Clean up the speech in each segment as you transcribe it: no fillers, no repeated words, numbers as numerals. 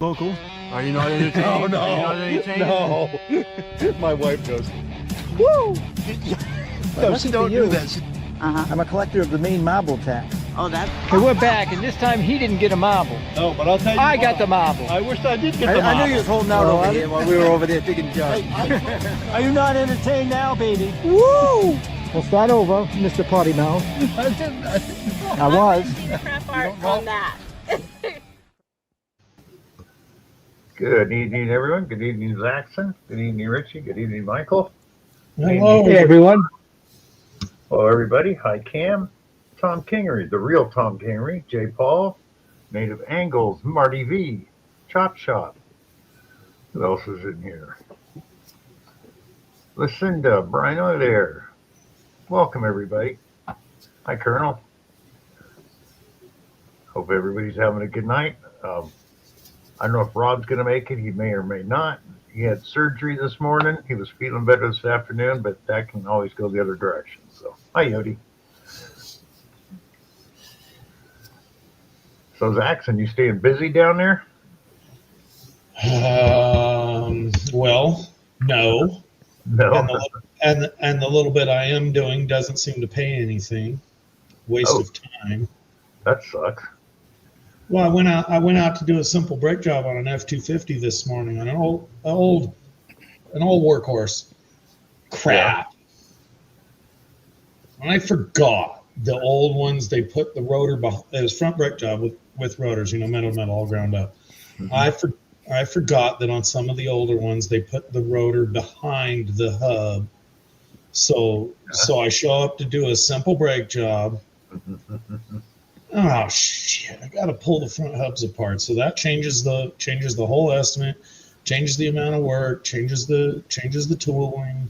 Local? Are you not entertained? Oh, no. Are you not entertained? No. My wife goes, woo! No, she don't do that. I'm a collector of the Maine marble tax. Oh, that's... Okay, we're back, and this time he didn't get a marble. No, but I'll tell you I what, got the marble. I wish I did get the I marble. knew you was holding out over here while we were over there digging jars. Are you not entertained now, baby? Woo! We'll start over, Mr. Potty Mouth. I was. crap art on that. Good evening, everyone. Good evening, Zaxxon. Good evening, Richie. Good evening, Michael. Hello. Hey, everyone. Hello, everybody. Hi, Cam. Tom Kingery, the real Tom Kingery. Jay Paul. Native Angles. Marty V. Chop Shop. Who else is in here? Lucinda. Brian O'Dare. Welcome, everybody. Hi, Colonel. Hope everybody's having a good night. I don't know if Rob's going to make it. He may or may not. He had surgery this morning. He was feeling better this afternoon, but that can always go the other direction. So, hi, Yodi. So, Zaxxon, you staying busy down there? Well, no. No. And the little bit I am doing doesn't seem to pay anything. Waste of time. That sucks. Well, I went out to do a simple brake job on an F-250 this morning on an old workhorse. Crap. And I forgot the old ones. They put the rotor it was front brake job with rotors, metal all ground up. Mm-hmm. I forgot that on some of the older ones they put the rotor behind the hub. So I show up to do a simple brake job. Oh shit! I gotta pull the front hubs apart, so that changes the whole estimate, changes the amount of work, changes the tooling.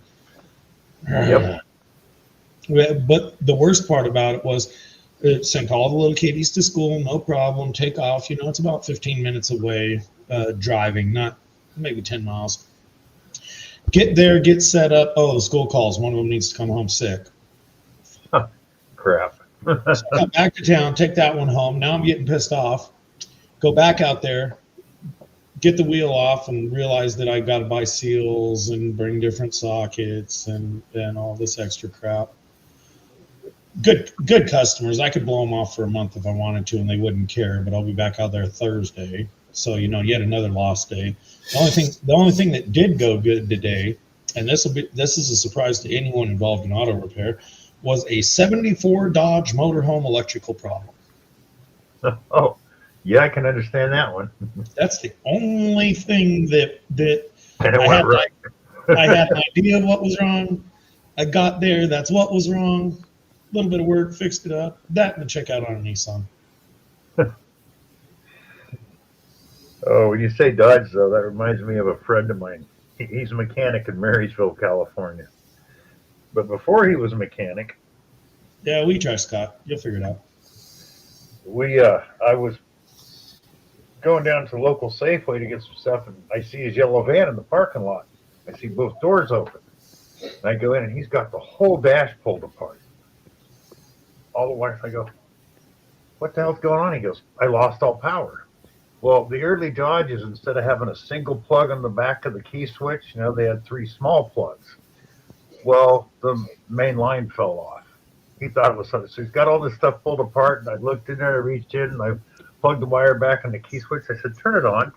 Yep. But the worst part about it was it sent all the little kiddies to school, no problem. Take off, it's about 15 minutes away driving, not maybe 10 miles. Get there, get set up. Oh, the school calls. One of them needs to come home sick. Crap. So I come back to town, take that one home. Now I'm getting pissed off. Go back out there, get the wheel off, and realize that I got to buy seals and bring different sockets and all this extra crap. Good customers. I could blow them off for a month if I wanted to, and they wouldn't care. But I'll be back out there Thursday, so yet another lost day. The only thing that did go good today, and this is a surprise to anyone involved in auto repair, was a 74 Dodge motorhome electrical problem. Oh, yeah, I can understand that one. That's the only thing that And it went right. I had an idea of what was wrong. I got there. That's what was wrong. A little bit of work, fixed it up. That and the checkout on a Nissan. Oh, when you say Dodge, though, that reminds me of a friend of mine. He's a mechanic in Marysville, California. But before he was a mechanic, Yeah, we try, Scott. You'll figure it out. I was going down to the local Safeway to get some stuff, and I see his yellow van in the parking lot. I see both doors open. And I go in, and he's got the whole dash pulled apart. All the wires. I go, what the hell's going on? He goes, I lost all power. Well, the early Dodges, instead of having a single plug on the back of the key switch, they had 3 small plugs. Well, the main line fell off. He thought it was something. So he's got all this stuff pulled apart, and I looked in there, I reached in, and I plugged the wire back on the key switch. I said, turn it on.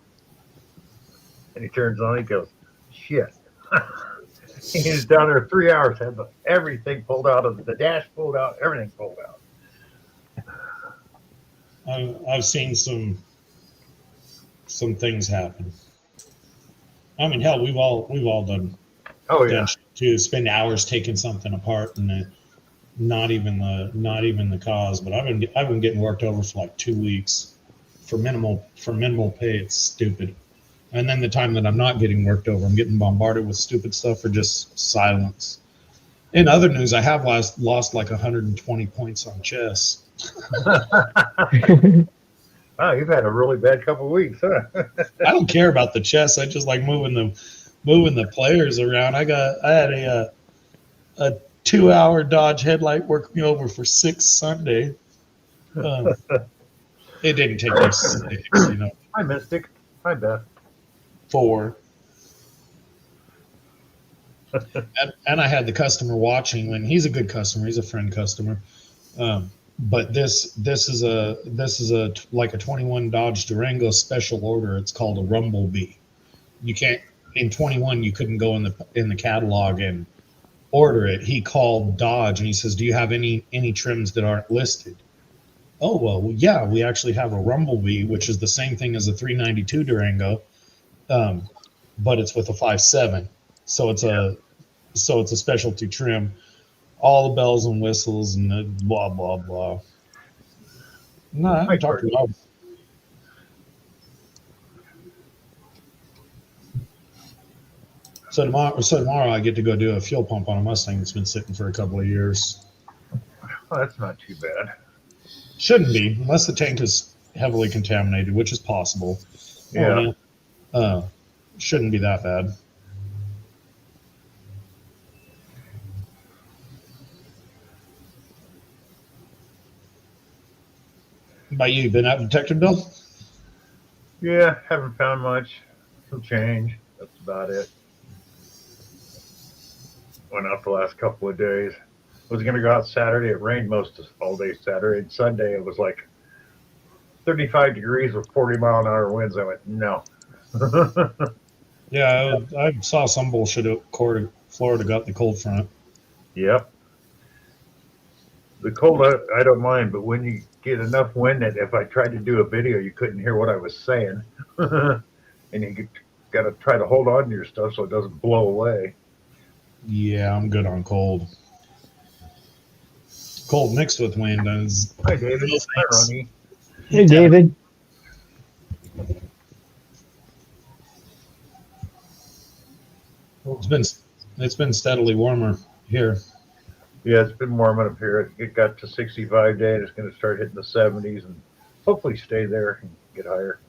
And he turns on, he goes, shit. He was down there 3 hours, had everything pulled out of the dash pulled out, everything pulled out. I've seen some things happen. I mean, hell, we've all done. Oh yeah. To spend hours taking something apart and not even the cause. But I've been getting worked over for like 2 weeks for minimal pay. It's stupid. And then the time that I'm not getting worked over, I'm getting bombarded with stupid stuff or just silence. In other news, I have lost like 120 points on chess. Wow, you've had a really bad couple of weeks, huh? I don't care about the chess. I just like moving the players around. I had a 2-hour Dodge headlight work me over for 6 Sunday. It didn't take me 6, Hi, Mystic. I bet. 4. And I had the customer watching when he's a good customer. He's a friend customer. But this is a like a 21 Dodge Durango special order. It's called a Rumblebee. You can't in 21 you couldn't go in the catalog and order it. He called Dodge and he says, "Do you have any trims that aren't listed?" Oh, well, yeah, we actually have a Rumblebee, which is the same thing as a 392 Durango, but it's with a 5.7. So it's a specialty trim, all the bells and whistles and the blah blah blah. No, I haven't talked to him. So tomorrow I get to go do a fuel pump on a Mustang that's been sitting for a couple of years. Oh, that's not too bad. Shouldn't be, unless the tank is heavily contaminated, which is possible. Yeah. Shouldn't be that bad. By you, been out detective, Bill? Yeah, haven't found much. Some change. That's about it. Went out the last couple of days. Was going to go out Saturday. It rained most of all day Saturday. And Sunday it was like 35 degrees with 40-mile-an-hour winds. I went, no. Yeah, I saw some bullshit at Florida got the cold front. Yep. The cold, I don't mind, but when you get enough wind that if I tried to do a video, you couldn't hear what I was saying. And you got to try to hold on to your stuff so it doesn't blow away. Yeah, I'm good on cold. Cold mixed with wind is. Hi, David. Hi, Ronnie. Hey, David. It's been steadily warmer here. Yeah, it's been warming up here. It got to 65 today, and it's going to start hitting the 70s and hopefully stay there and get higher.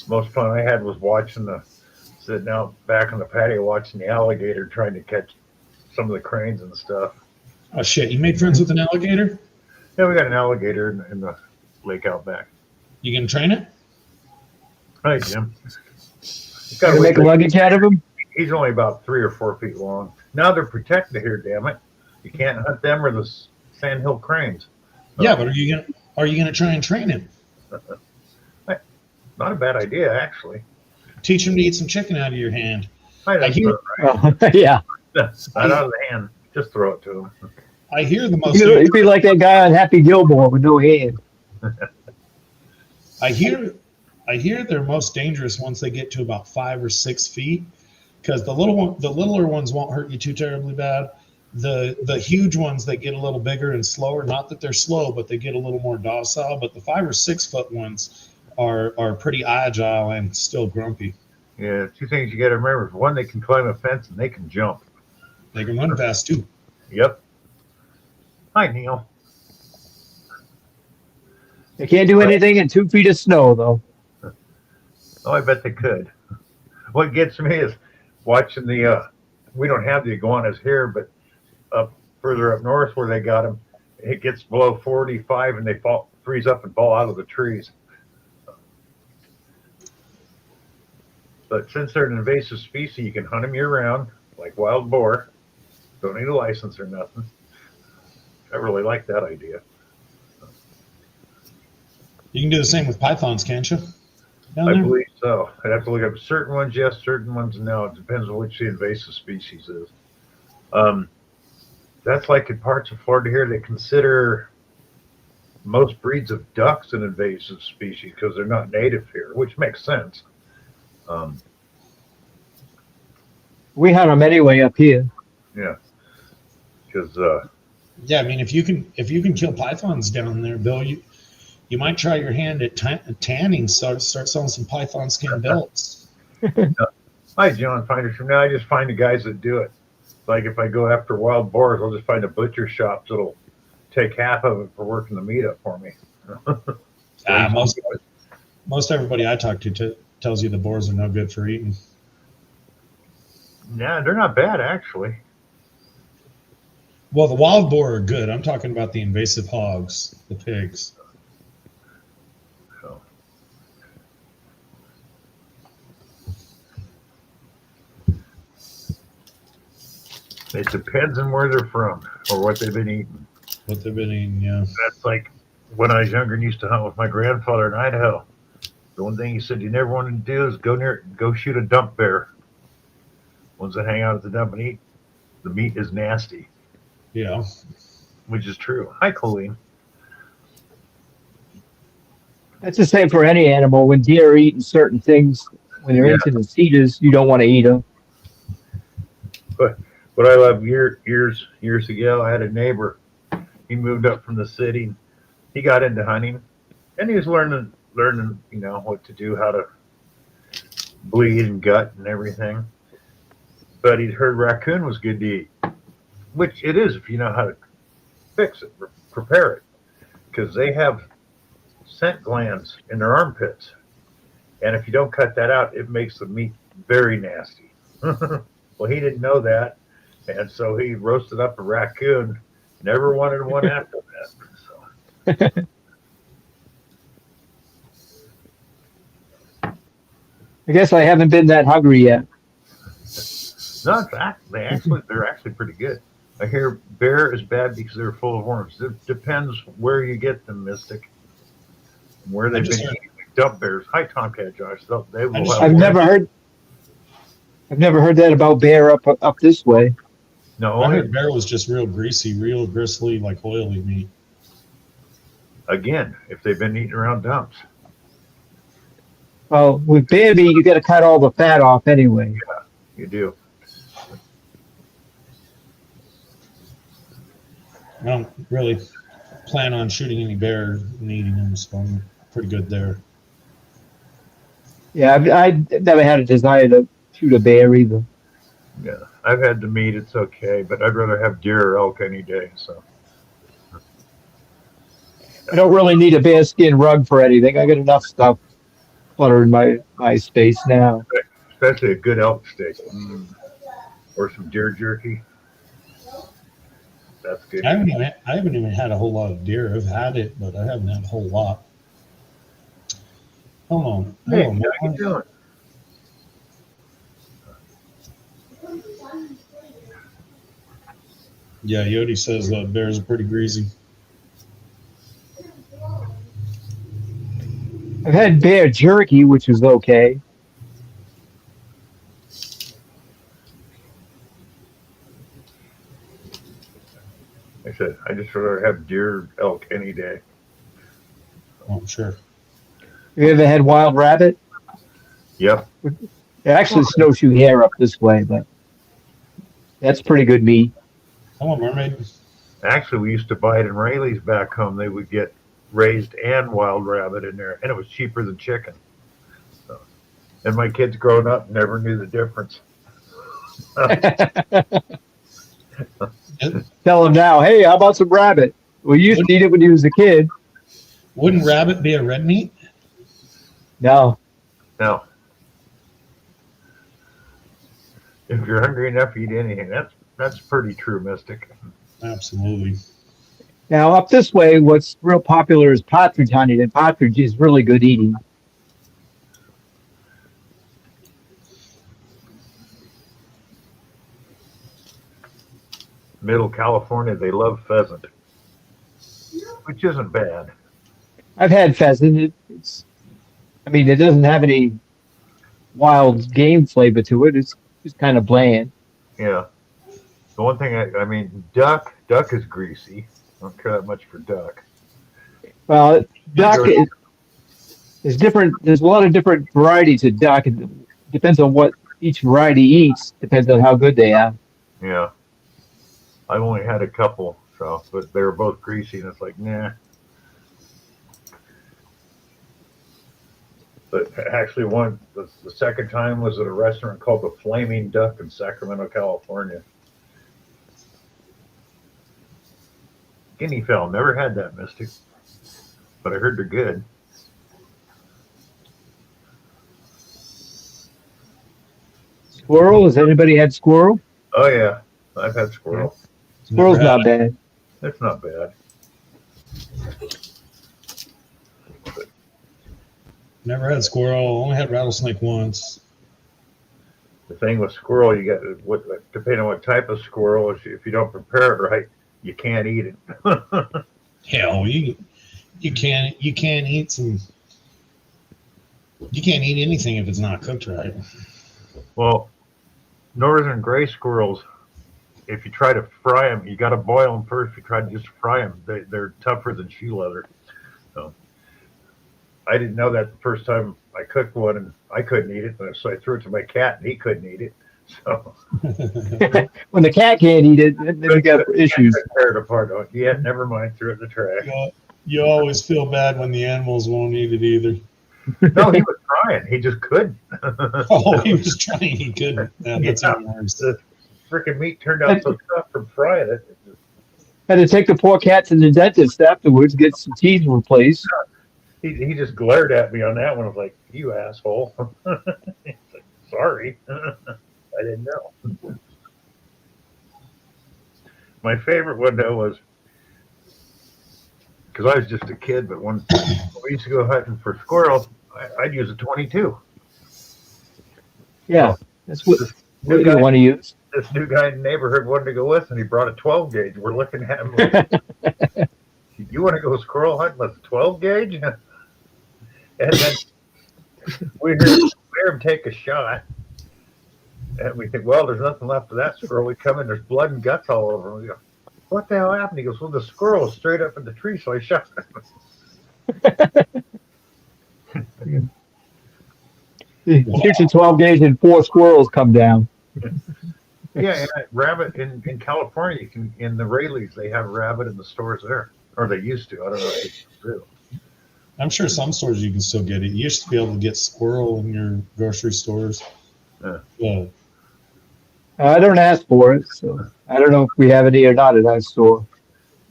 Most fun I had was sitting out back on the patio watching the alligator trying to catch some of the cranes and stuff. Oh shit! You made friends with an alligator? Yeah, we got an alligator in the lake out back. You gonna train it? Hi, Jim. Gonna make a luggage out of him? He's only about 3 or 4 feet long. Now they're protected here, damn it. You can't hunt them or the sandhill cranes. Yeah, but are you gonna try and train him? Not a bad idea, actually. Teach him to eat some chicken out of your hand. I hear, Yeah. not out of the hand. Just throw it to him. I hear the most. You'd be like that guy on Happy Gilmore with no hand. I hear they're most dangerous once they get to about 5 or 6 feet, because the littler ones won't hurt you too terribly bad. The huge ones, they get a little bigger and slower. Not that they're slow, but they get a little more docile. But the 5 or 6 foot ones are pretty agile and still grumpy. Yeah, 2 things you got to remember. One, they can climb a fence and they can jump. They can run fast too. Yep. Hi, Neil. They can't do anything in 2 feet of snow, though. Oh, I bet they could. What gets me is watching we don't have the iguanas here, but up further up north where they got them, it gets below 45 and they freeze up and fall out of the trees. But since they're an invasive species, you can hunt them year-round, like wild boar. Don't need a license or nothing. I really like that idea. You can do the same with pythons, can't you? I believe so. I'd have to look up certain ones, yes, certain ones, no. It depends on which the invasive species is. That's like in parts of Florida here, they consider most breeds of ducks an invasive species because they're not native here, which makes sense. We hunt them anyway up here. Yeah, because yeah, I mean, if you can kill pythons down there, Bill, you might try your hand at tanning. Start selling some python skin belts. hi, John Finders. From now, I just find the guys that do it. Like if I go after wild boars, I'll just find a butcher shop that'll take half of it for working the meat up for me. Most everybody I talk to tells you the boars are no good for eating. Yeah, they're not bad actually. Well, the wild boar are good. I'm talking about the invasive hogs, the pigs. It depends on where they're from or what they've been eating. What they've been eating, yeah. That's like when I was younger and used to hunt with my grandfather in Idaho. The one thing he said you never wanted to do is go shoot a dump bear. Ones that hang out at the dump and eat, the meat is nasty, Yeah. which is true. Hi, Colleen. That's the same for any animal. When deer are eating certain things, when they're Yeah. into the cedars, you don't want to eat them. But what I love years ago, I had a neighbor. He moved up from the city. He got into hunting, and he was learning, what to do, how to bleed and gut and everything. But he'd heard raccoon was good to eat, which it is if you know how to fix it, prepare it, because they have scent glands in their armpits, and if you don't cut that out, it makes the meat very nasty. Well, he didn't know that, and so he roasted up a raccoon. Never wanted one after that. So. I guess I haven't been that hungry yet. No, in fact, they're actually pretty good. I hear bear is bad because they're full of worms. It depends where you get them, Mystic. Where they've been eating dump bears. Hi, Tomcat Josh. They will have I've worms. never heard that about bear up this way. No, I heard bear was just real greasy, real gristly, like oily meat. again, if they've been eating around dumps. Well, with bear meat, you got to cut all the fat off anyway. You do. I don't really plan on shooting any bear and eating them, so I'm pretty good there. Yeah, I never had a desire to shoot a bear either. Yeah, I've had the meat. It's okay, but I'd rather have deer or elk any day. So I don't really need a bear skin rug for anything. I got enough stuff cluttering my space now. especially a good elk steak or some deer jerky. That's good. I haven't even had a whole lot of deer. I've had it, but I haven't had a whole lot. Hold on. Hey, Hold on. how you doing? Yeah, Yodi says bears are pretty greasy. I've had bear jerky, which was okay. I said I just rather have deer, elk any day. Oh, sure. Have you ever had wild rabbit? Yep. Actually, snowshoe hare up this way, but that's pretty good meat. Come on, mermaid. Actually, we used to buy it in Rayleigh's back home. They would get raised and wild rabbit in there, and it was cheaper than chicken. So, and my kids growing up never knew the difference. Tell him now, hey, how about some rabbit? We used to eat it when he was a kid. Wouldn't rabbit be a red meat? No. No. If you're hungry enough to eat anything, that's pretty true, Mystic. Absolutely. Now, up this way, what's real popular is partridge hunting, and partridge is really good eating. Middle California, they love pheasant, which isn't bad. I've had pheasant. It doesn't have any wild game flavor to it. It's just kind of bland. Yeah. The one thing duck is greasy. I don't care that much for duck. Well, duck is different. There's a lot of different varieties of duck. It depends on what each variety eats. Depends on how good they are. Yeah. I've only had a couple, but they were both greasy, and it's like, nah. But actually, the second time was at a restaurant called the Flaming Duck in Sacramento, California. Guinea fowl, never had that, Mystic, but I heard they're good. Squirrel? Has anybody had squirrel? Oh yeah, I've had squirrel. Squirrel's not bad. It's not bad. Never had squirrel. Only had rattlesnake once. The thing with squirrel, you got depending on what type of squirrel, if you don't prepare it right, you can't eat it. Hell, you can't eat anything if it's not cooked right. Well, northern gray squirrels, if you try to fry them, you got to boil them first. If you try to just fry them, they're tougher than shoe leather. So I didn't know that the first time I cooked one, and I couldn't eat it. So I threw it to my cat, and he couldn't eat it. So When the cat can't eat it, then we got issues. Tear it apart. Oh, yeah, never mind. Threw it in the trash. You always feel bad when the animals won't eat it either. No, he was trying. He just couldn't. Oh, he was trying. He couldn't. That's even worse. The freaking meat turned out so tough from frying it. Had to take the poor cat to the dentist afterwards, get some teeth replaced. He just glared at me on that one. I was like, "You asshole!" He's like, "Sorry, I didn't know." My favorite one though was because I was just a kid, but when we used to go hunting for squirrels, I'd use a 22. Yeah, that's what New you guy, want to use. this new guy in the neighborhood wanted to go with, and he brought a 12 gauge. We're looking at him like, "You want to go squirrel hunting with a 12 gauge?" And then we hear him take a shot, and we think, well, there's nothing left of that squirrel. We come in, there's blood and guts all over him. We go, what the hell happened? He goes, well, the squirrel was straight up in the tree, so I shot him. Here's a 12 gauge and 4 squirrels come down. Yeah, and rabbit in California, you can in the Rayleighs, they have rabbit in the stores there, or they used to. I don't know if they still do. I'm sure some stores you can still get it. You used to be able to get squirrel in your grocery stores. Yeah. I don't ask for it, so I don't know if we have any or not at our store.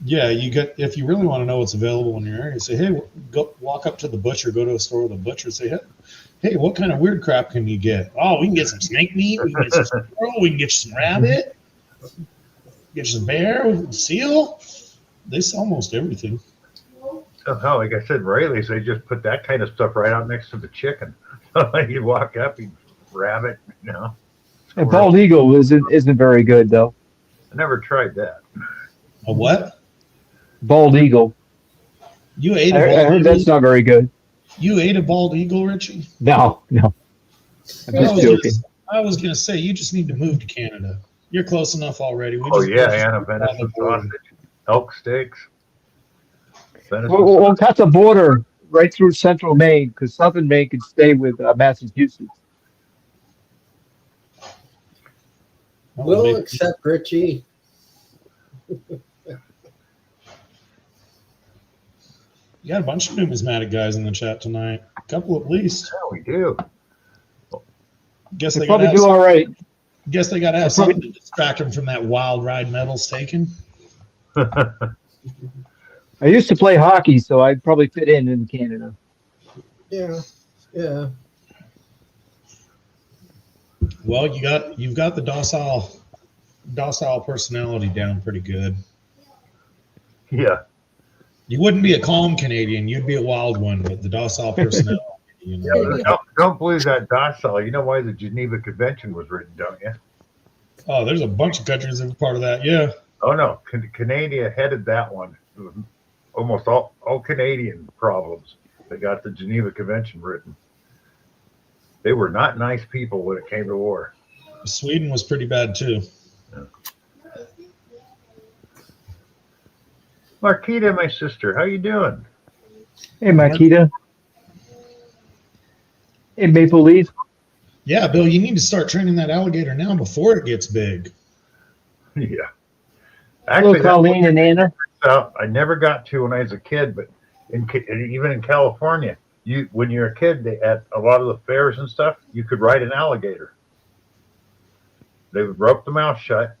Yeah, if you really want to know what's available in your area, say, hey, go walk up to the butcher, go to a store with a butcher, say, hey, what kind of weird crap can you get? Oh, we can get some snake meat, we can get some squirrel, we can get you some rabbit, get you some bear, seal. They sell almost everything. Oh, like I said, Rayleigh's, they just put that kind of stuff right out next to the chicken. You walk up, you rabbit, you know. And bald eagle isn't very good though. I never tried that. A what? Bald eagle. You ate I heard that's not very good. You ate a bald eagle, Richie? No. I'm just joking. I was gonna say you just need to move to Canada. You're close enough already. And a venison sausage, elk steaks. We'll cut the border right through central Maine because southern Maine can stay with Massachusetts. We'll accept Richie. You got a bunch of numismatic guys in the chat tonight. A couple at least. Yeah, we do. Guess They they probably gotta do all right. Guess they got to have something to distract them from that wild ride medals taken. I used to play hockey, so I'd probably fit in Canada. Yeah. Well, you've got the docile personality down pretty good. Yeah. You wouldn't be a calm Canadian, you'd be a wild one, but the docile personality. You know. Yeah, don't believe that docile. You know why the Geneva Convention was written, don't you? Oh, there's a bunch of countries that were part of that. Yeah. Oh no, Canada headed that one. It was almost all Canadian problems. They got the Geneva Convention written. They were not nice people when it came to war. Sweden was pretty bad too. Yeah. Marquita, my sister, how you doing? Hey, Makita. Hey, Maple Leaf. Yeah, Bill, you need to start training that alligator now before it gets big. Yeah. Hello, Colleen and Anna. I never got to when I was a kid, but even in California, when you're a kid, at a lot of the fairs and stuff, you could ride an alligator. They would rope the mouth shut,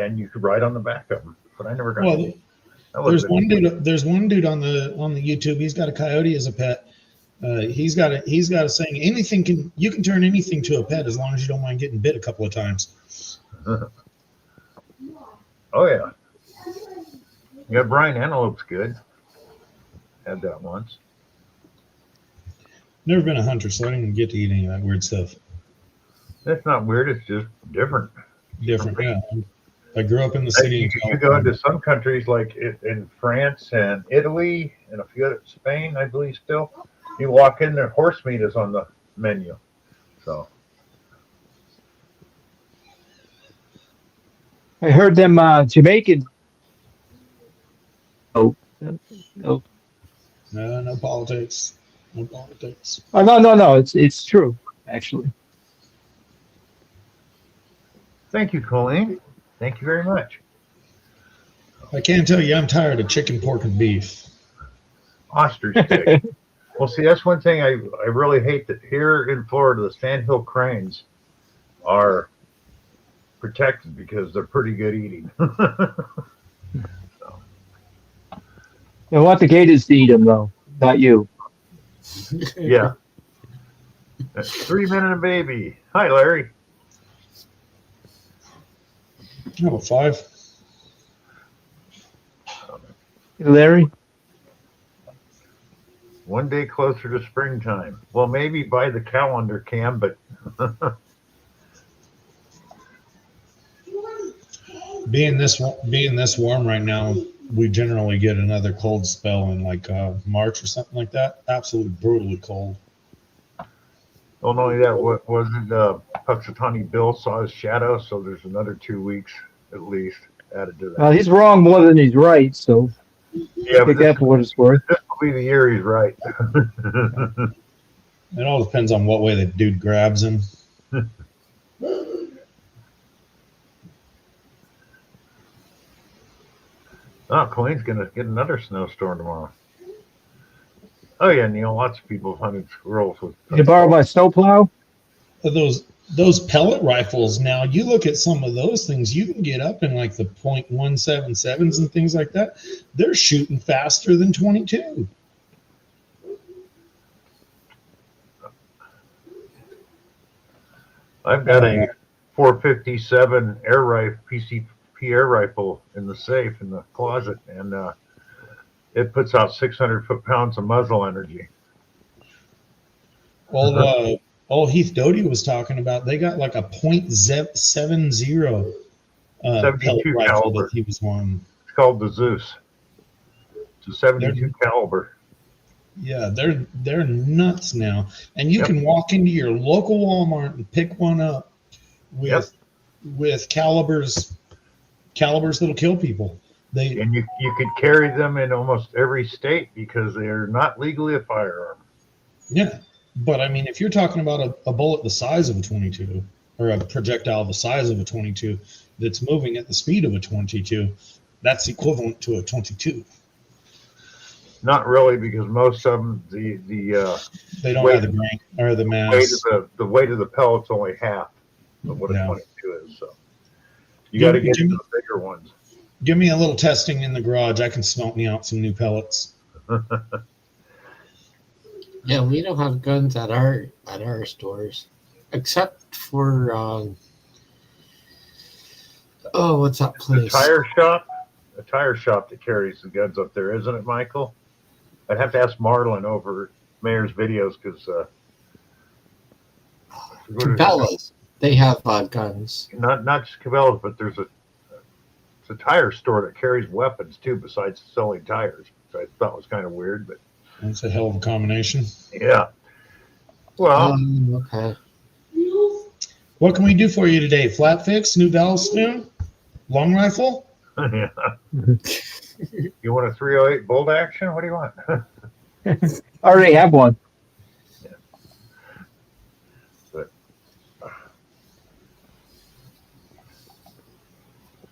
and you could ride on the back of them. But I never got. Well, there's one dude on the YouTube. He's got a coyote as a pet. He's got a saying: you can turn anything to a pet as long as you don't mind getting bit a couple of times. Oh yeah. Yeah, Brian Antelope's good. Had that once. Never been a hunter, so I didn't even get to eat any of that weird stuff. That's not weird. It's just different. Different, yeah. I grew up in the city. You go into some countries like in France and Italy and a few other Spain, I believe. Still, you walk in there, horse meat is on the menu. So I heard them Jamaicans. Oh, no. No politics. No politics. Oh, no. It's true, actually. thank you, Colleen. Thank you very much. I can tell you, I'm tired of chicken, pork, and beef. Ostrich steak. Well, see, that's one thing I really hate that here in Florida, the sandhill cranes are protected because they're pretty good eating. I want the gators to eat them, though, not you. Yeah. That's 3 men and a baby. Hi, Larry. Oh, 5. Larry? One day closer to springtime. Well, maybe by the calendar, Cam, but Being this warm right now, we generally get another cold spell in like March or something like that. Absolutely brutally cold. not only that, what wasn't Puxatawny Bill saw his shadow, so there's another 2 weeks at least added to that. Well, he's wrong more than he's right, so Yeah, but take that for what it's worth. this will be the year he's right. It all depends on what way the dude grabs him. Oh, Colleen's going to get another snowstorm tomorrow. Oh, yeah, Neil, lots of people have hunted squirrels with. You borrow my snowplow? Those pellet rifles, now you look at some of those things, you can get up in like the .177s and things like that. They're shooting faster than 22. I've got a 457 air rifle, PCP air rifle in the safe in the closet, and it puts out 600 foot-pounds of muzzle energy. All Heath Doty was talking about, they got like a .70 pellet rifle caliber. that he was on. It's called the Zeus. It's a 72 caliber. Yeah, they're nuts now, and you can walk into your local Walmart and pick one up with calibers that'll kill people. And you could carry them in almost every state because they're not legally a firearm. Yeah, but I mean, if you're talking about a bullet the size of a 22 or a projectile the size of a 22 that's moving at the speed of a 22, that's equivalent to a 22. Not really, because most of them they don't have the grain or the mass. The weight of the pellet's only half of what a 22 is. So you got to get to the bigger ones. Give me a little testing in the garage. I can smelt me out some new pellets. Yeah, we don't have guns at our stores, except for what's that place? The tire shop. A tire shop that carries the guns up there, isn't it, Michael? I'd have to ask Marlon over Mayor's videos because Cabela's, they have guns. Not just Cabela's, but it's a tire store that carries weapons too, besides selling tires. So I thought was kind of weird, but that's a hell of a combination. Yeah. Well, okay. What can we do for you today? Flat fix, new valve spoon, long rifle. Yeah. You want a 308 bolt action? What do you want? I already have one. Yeah. But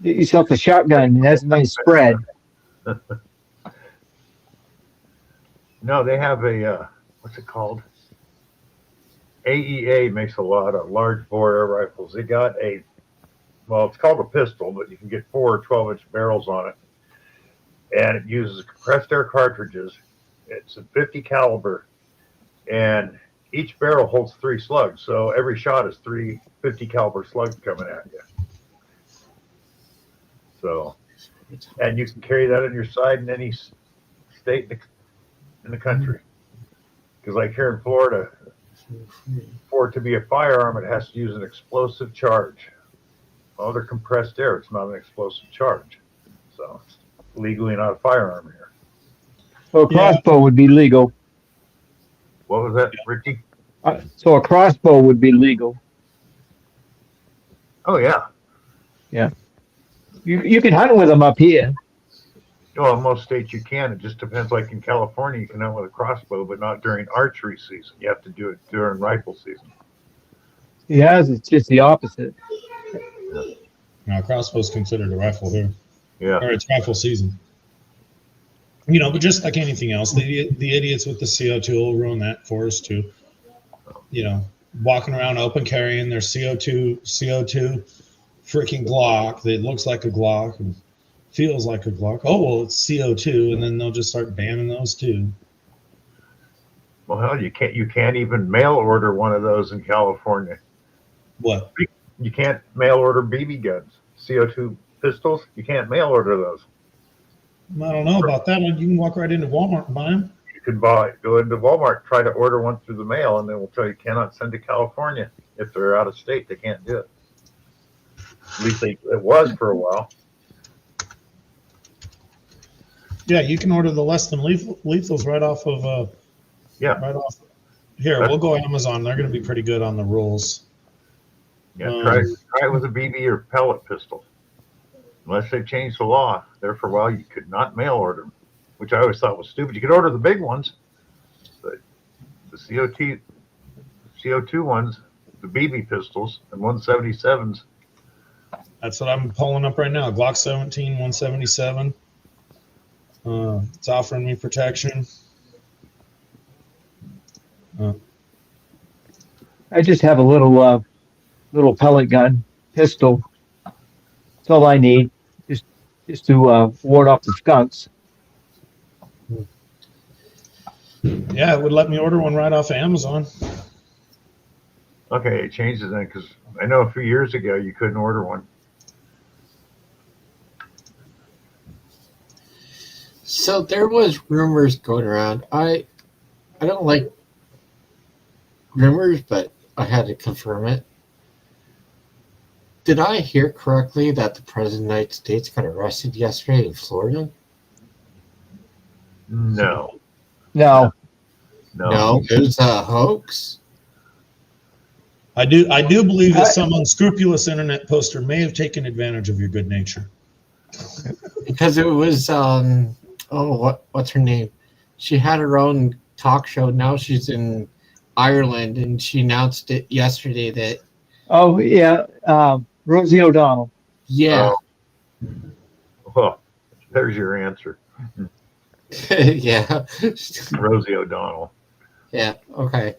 Get yourself a shotgun. It has a nice spread. No, they have a what's it called? AEA makes a lot of large bore air rifles. They got it's called a pistol, but you can get 4 12-inch barrels on it. And it uses compressed air cartridges. It's a 50 caliber, and each barrel holds 3 slugs. So every shot is 3 50 caliber slugs coming at you. So, and you can carry that on your side in any state in the country. Because like here in Florida, For it to be a firearm, it has to use an explosive charge. Other compressed air, it's not an explosive charge. So it's legally not a firearm here. So a crossbow would be legal. What was that, Ricky? So a crossbow would be legal. Oh, yeah. Yeah. You can hunt with them up here. Well, in most states you can. It just depends. Like in California, you can hunt with a crossbow, but not during archery season. You have to do it during rifle season. Yeah, it's just the opposite. Now, crossbow's considered a rifle here. Yeah. Or it's rifle season. You know, but just like anything else, the idiots with the CO2 will ruin that for us too. You know, walking around open carrying their CO2 freaking Glock that looks like a Glock and feels like a Glock. Oh, well, it's CO2, and then they'll just start banning those too. Well, hell, you can't even mail order one of those in California. What? You can't mail order BB guns, CO2 pistols. You can't mail order those. I don't know about that one. You can walk right into Walmart and buy them. You could go into Walmart, try to order one through the mail, and they will tell you cannot send to California. If they're out of state, they can't do it. At least it was for a while. Yeah, you can order the less than lethals right off of right off. Here, we'll go Amazon. They're going to be pretty good on the rules. Yeah, try it with a BB or pellet pistol. Unless they changed the law, there for a while you could not mail order them, which I always thought was stupid. You could order the big ones, but the CO2 ones, the BB pistols, and 177s. That's what I'm pulling up right now. Glock 17, 177. It's offering me protection. I just have a little pellet gun, pistol. That's all I need, just to ward off the skunks. Yeah, it would let me order one right off of Amazon. Okay, it changes then, because I know a few years ago you couldn't order one. So there was rumors going around. I don't like rumors, but I had to confirm it. Did I hear correctly that the President of the United States got arrested yesterday in Florida? No. No. No, it was a hoax. I do believe that some unscrupulous internet poster may have taken advantage of your good nature. Because it was what's her name? She had her own talk show. Now she's in Ireland, and she announced it yesterday that. Oh yeah, Rosie O'Donnell. Yeah. Well, there's your answer. Yeah. Rosie O'Donnell. Yeah. Okay.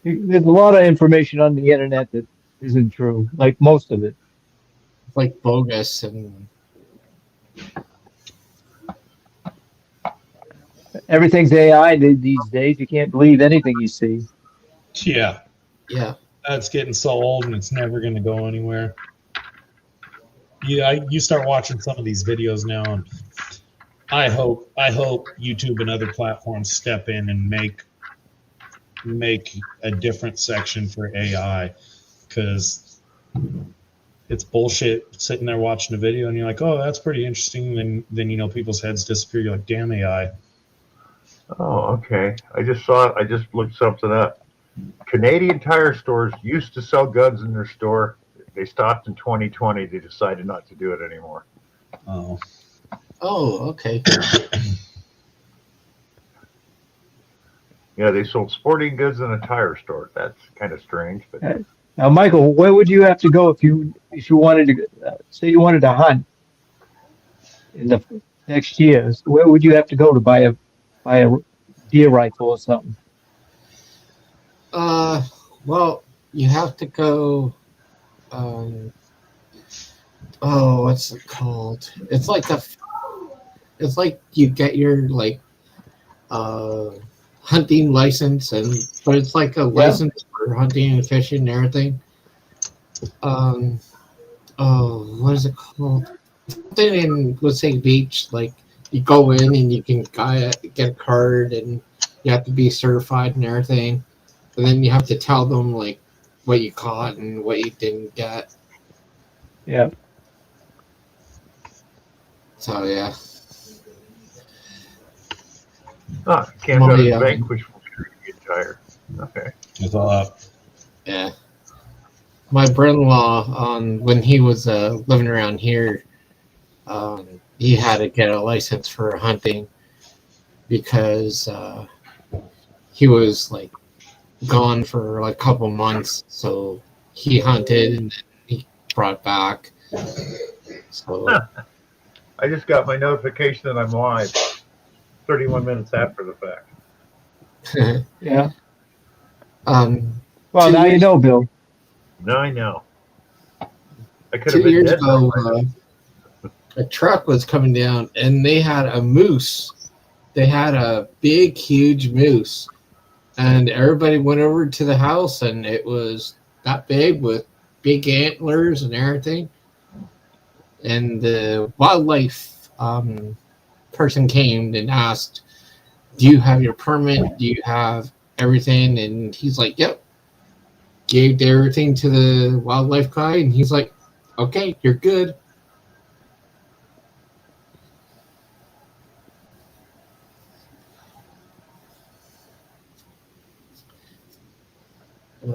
There's a lot of information on the internet that isn't true, like most of it. Like bogus and. Everything's AI these days. You can't believe anything you see. Yeah. Yeah. That's getting so old, and it's never going to go anywhere. Yeah, you start watching some of these videos now, and I hope YouTube and other platforms step in and make a different section for AI, because it's bullshit sitting there watching a video and you're like, oh, that's pretty interesting. Then you know, people's heads disappear. You're like, damn AI. Oh, okay. I just looked something up. Canadian Tire stores used to sell guns in their store. They stopped in 2020. They decided not to do it anymore. Oh. Oh, okay. Yeah, they sold sporting goods in a tire store. That's kind of strange. But Now, Michael, where would you have to go if you wanted to say you wanted to hunt in the next years? Where would you have to go to buy a deer rifle or something? Well, you have to go. What's it called? It's like you get your hunting license, but it's like a license for hunting and fishing and everything. What is it called? Something in, let's say, beach. Like you go in and you can get a card, and you have to be certified and everything. And then you have to tell them like what you caught and what you didn't get. Yeah. So yeah. Ah, can't go to the My, vanquish before you get tired. Okay. I thought, Yeah. My brother-in-law, when he was living around here, he had to get a license for hunting because he was like gone for like a couple months. So he hunted and then he brought back. So I just got my notification that I'm live 31 minutes after the fact. Yeah. um, Well, now you know, Bill. Now I know. I could 2 have been years dead. ago, a truck was coming down and they had a moose. They had a big, huge moose. And everybody went over to the house, and it was that big with big antlers and everything. And the wildlife person came and asked, "Do you have your permit? Do you have everything?" And he's like, "Yep." Gave everything to the wildlife guy, and he's like, "Okay, you're good."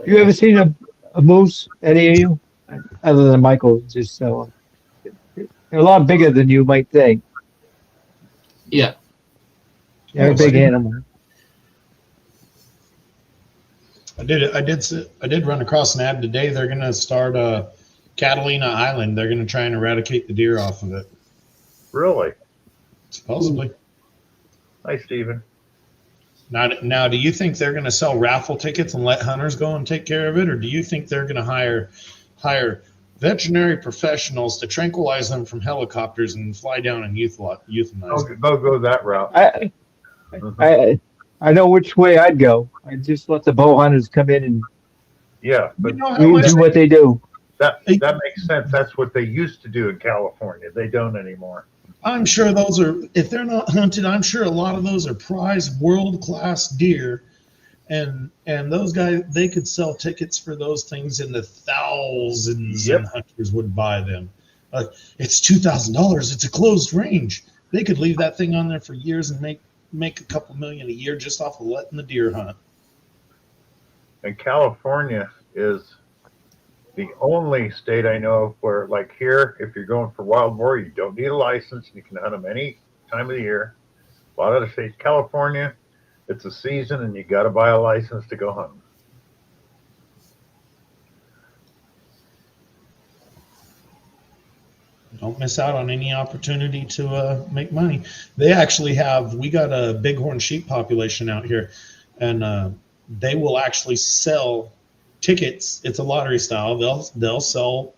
You ever seen a moose? Any of you? Other than Michael, just so they're a lot bigger than you might think. Yeah. They're a big animal. I did run across an ad today. They're going to start Catalina Island. They're going to try and eradicate the deer off of it. Really? Supposedly. Hi, Stephen. Now, do you think they're going to sell raffle tickets and let hunters go and take care of it, or do you think they're going to hire veterinary professionals to tranquilize them from helicopters and fly down and euthanize them? They'll go that route. I know which way I'd go. I'd just let the bow hunters come in and Yeah, but You know how much do what they do. that makes sense. That's what they used to do in California. They don't anymore. I'm sure those are, if they're not hunted, I'm sure a lot of those are prized world-class deer. And those guys, they could sell tickets for those things in the thousands, Yep. and hunters would buy them. Like, it's $2,000. It's a closed range. They could leave that thing on there for years and make a couple million a year just off of letting the deer hunt. And California is the only state I know of where, like here, if you're going for wild boar, you don't need a license. You can hunt them any time of the year. A lot of other states, California, it's a season and you got to buy a license to go hunt them. Don't miss out on any opportunity to make money. We got a bighorn sheep population out here, and they will actually sell tickets. It's a lottery style. They'll sell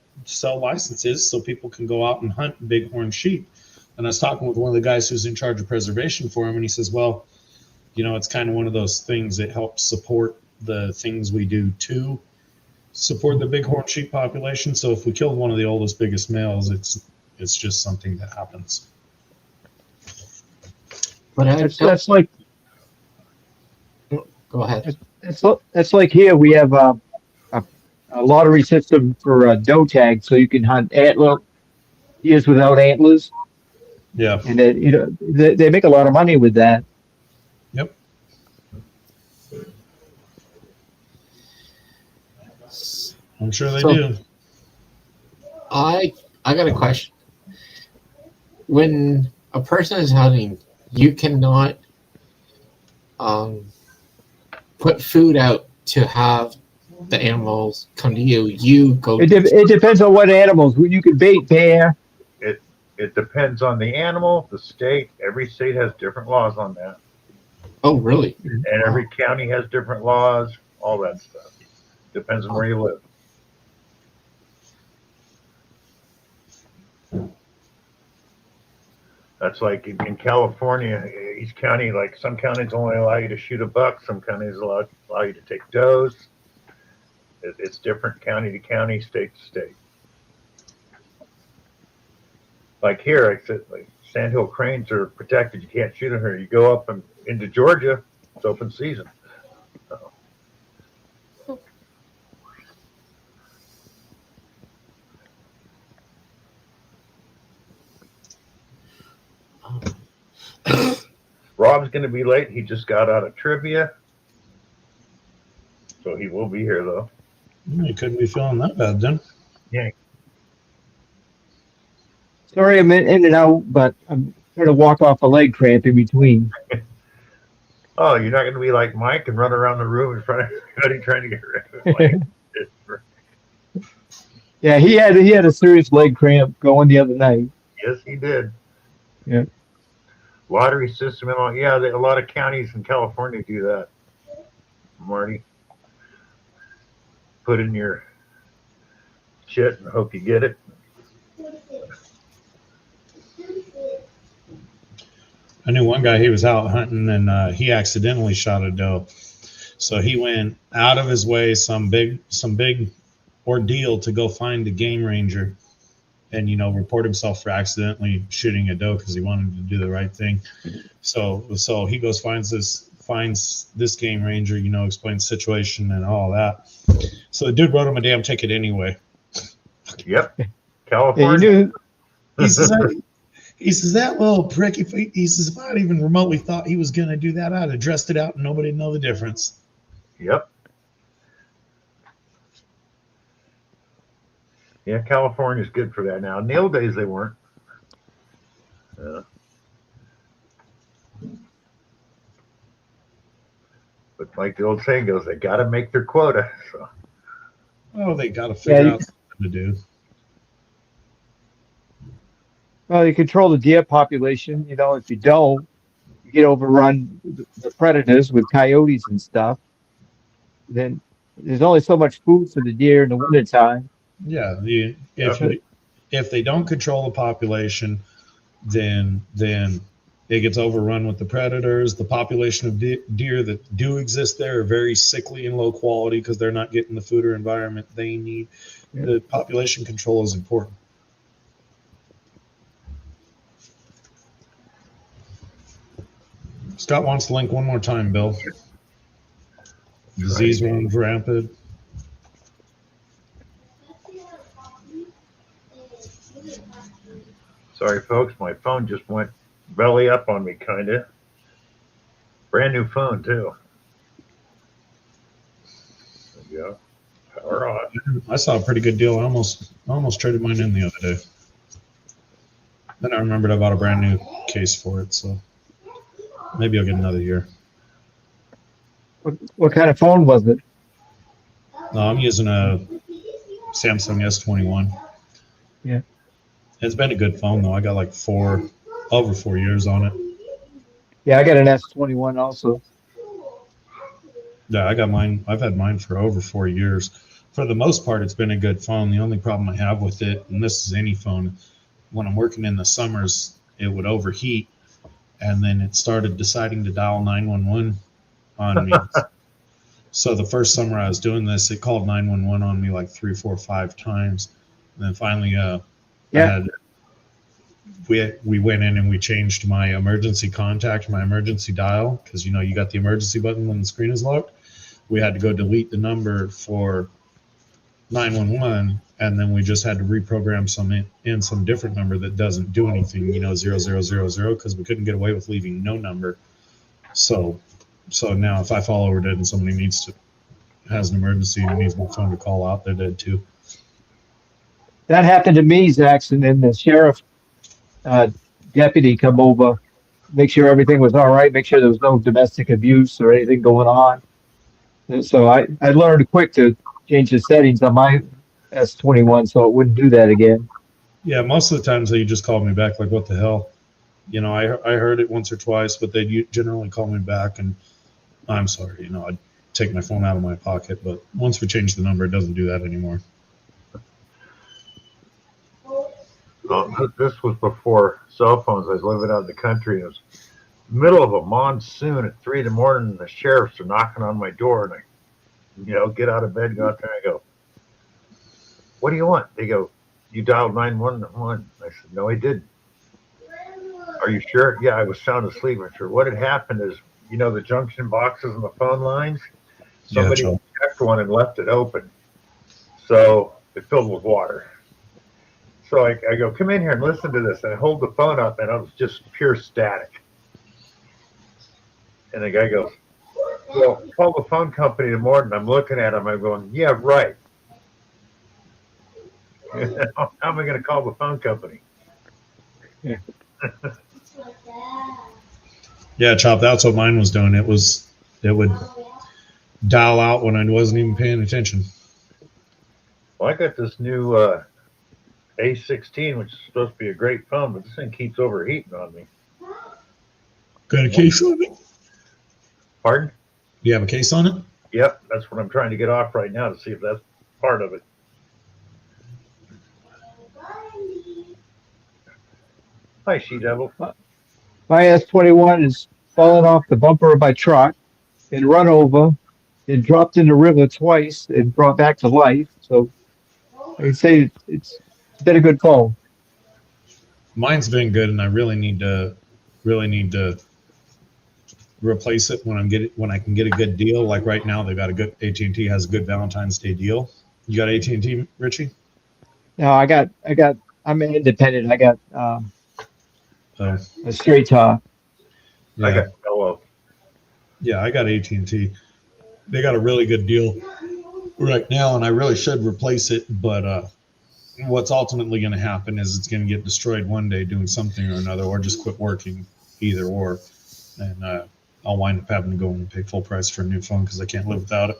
licenses so people can go out and hunt bighorn sheep. And I was talking with one of the guys who's in charge of preservation for him, and he says, well, it's kind of one of those things that helps support the things we do to support the bighorn sheep population. So if we killed one of the oldest, biggest males, it's just something that happens. But That's like go ahead. that's like here we have a lottery system for doe tag, so you can hunt deers without antlers, Yeah. and they make a lot of money with that. Yep. I'm sure they do. I got a question. When a person is hunting, you cannot put food out to have the animals come to you. You go. It depends on what animals. You can bait bear. It depends on the animal, the state. Every state has different laws on that. Oh, really? And every county has different laws, all that stuff. Depends on where you live. That's like in California, each county, like some counties only allow you to shoot a buck, some counties allow you to take does. It's different county to county, state to state. Like here, I said, like Sandhill cranes are protected. You can't shoot them here. You go up and into Georgia, it's open season. So, Rob's going to be late. He just got out of trivia. So he will be here, though. You couldn't be feeling that bad then. Yeah. Sorry I'm in and out, but I'm trying to walk off a leg cramp in between. Oh, you're not going to be like Mike and run around the room in front of everybody trying to get rid of it. Yeah, he had a serious leg cramp going the other night. Yes, he did. Yeah. Lottery system and all. Yeah, a lot of counties in California do that. Marty, put in your shit and hope you get it. I knew one guy, he was out hunting and he accidentally shot a doe. So he went out of his way, some big ordeal to go find the game ranger and, report himself for accidentally shooting a doe because he wanted to do the right thing. So he goes, finds this game ranger, explains the situation and all that. So the dude wrote him a damn ticket anyway. Yep. California. Yeah, He says, that little prick, he says, if I'd even remotely thought he was going to do that, I'd have dressed it out and nobody'd know the difference. Yep. Yeah, California's good for that now. In the old days, they weren't. But like the old saying goes, they got to make their quota. So. Oh, they got to figure out something to do. Well, you control the deer population. If you don't, you get overrun the predators with coyotes and stuff. Then there's only so much food for the deer in the wintertime. Yeah, if they don't control the population, then it gets overrun with the predators. The population of deer that do exist there are very sickly and low quality because they're not getting the food or environment they need. Yeah. The population control is important. Scott wants to link one more time, Bill. Disease runs rampant. Sorry, folks. My phone just went belly up on me, kind of. Brand new phone, too. Yeah. Power on. I saw a pretty good deal. I almost traded mine in the other day. Then I remembered I bought a brand new case for it, so maybe I'll get another year. What kind of phone was it? No, I'm using a Samsung S21. Yeah. It's been a good phone, though. I got like over 4 years on it. Yeah, I got an S21 also. Yeah, I got mine. I've had mine for over 4 years. For the most part, it's been a good phone. The only problem I have with it, and this is any phone, when I'm working in the summers, it would overheat, and then it started deciding to dial 911 on me. So the first summer I was doing this, it called 911 on me like 3, 4, 5 times. And then finally, we went in and we changed my emergency contact, my emergency dial, because you got the emergency button when the screen is locked. We had to go delete the number for 911, and then we just had to reprogram some different number that doesn't do anything, 0000, because we couldn't get away with leaving no number. So now if I fall over dead and somebody has an emergency and needs my phone to call out, they're dead too. That happened to me, Zach, and then the sheriff deputy come over, make sure everything was all right, make sure there was no domestic abuse or anything going on. And so I learned quick to change the settings on my S21 so it wouldn't do that again. Yeah, most of the times they just called me back like, what the hell? I heard it once or twice, but they generally call me back and I'm sorry, I'd take my phone out of my pocket, but once we change the number, it doesn't do that anymore. This was before cell phones. I was living out in the country. It was middle of a monsoon at 3 a.m. and the sheriffs are knocking on my door, and I, get out of bed, go out there, and I go, "What do you want?" They go, "You dialed 911." I said, "No, I didn't." Are you sure? Yeah, I was sound asleep. I'm sure. What had happened is, you know, the junction boxes and the phone lines. Yeah, Somebody Joe. checked one and left it open, so it filled with water. So I go, come in here and listen to this. And I hold the phone up, and it was just pure static. And the guy goes, well, call the phone company in the morning. I'm looking at him. I'm going, yeah, right. How am I going to call the phone company? Yeah, Chop. That's what mine was doing. It would dial out when I wasn't even paying attention. Well, I got this new A16, which is supposed to be a great phone, but this thing keeps overheating on me. Got a case on it? Pardon? Do you have a case on it? Yep, that's what I'm trying to get off right now to see if that's part of it. Hi, She-Devil. My S21 is fallen off the bumper of my truck and run over and dropped in the river twice and brought back to life. So I can say it's been a good phone. Mine's been good, and I really need to replace it when I can get a good deal. Like right now, they got a good AT&T has a good Valentine's Day deal. You got AT&T, Richie? No, I'm an independent. I got Oh, a straight talk. yeah. I got Hello. Yeah, I got AT&T. They got a really good deal right now, and I really should replace it. But what's ultimately going to happen is it's going to get destroyed one day doing something or another, or just quit working, either or. And I'll wind up having to go and pay full price for a new phone because I can't live without it.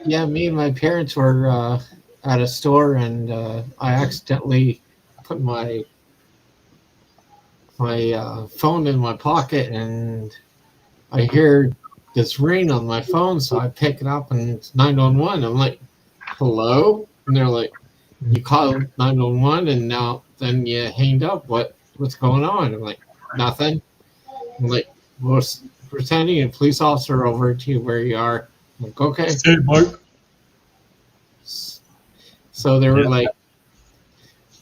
Yeah, me and my parents were at a store, and I accidentally put my phone in my pocket, and I hear this ring on my phone, so I pick it up, and it's 911. I'm like, hello? And they're like, you called 911, and then you hanged up. What's going on? I'm like, nothing. I'm like, we're sending a police officer over to where you are. I'm like, okay. Hey, Mark. So they were like,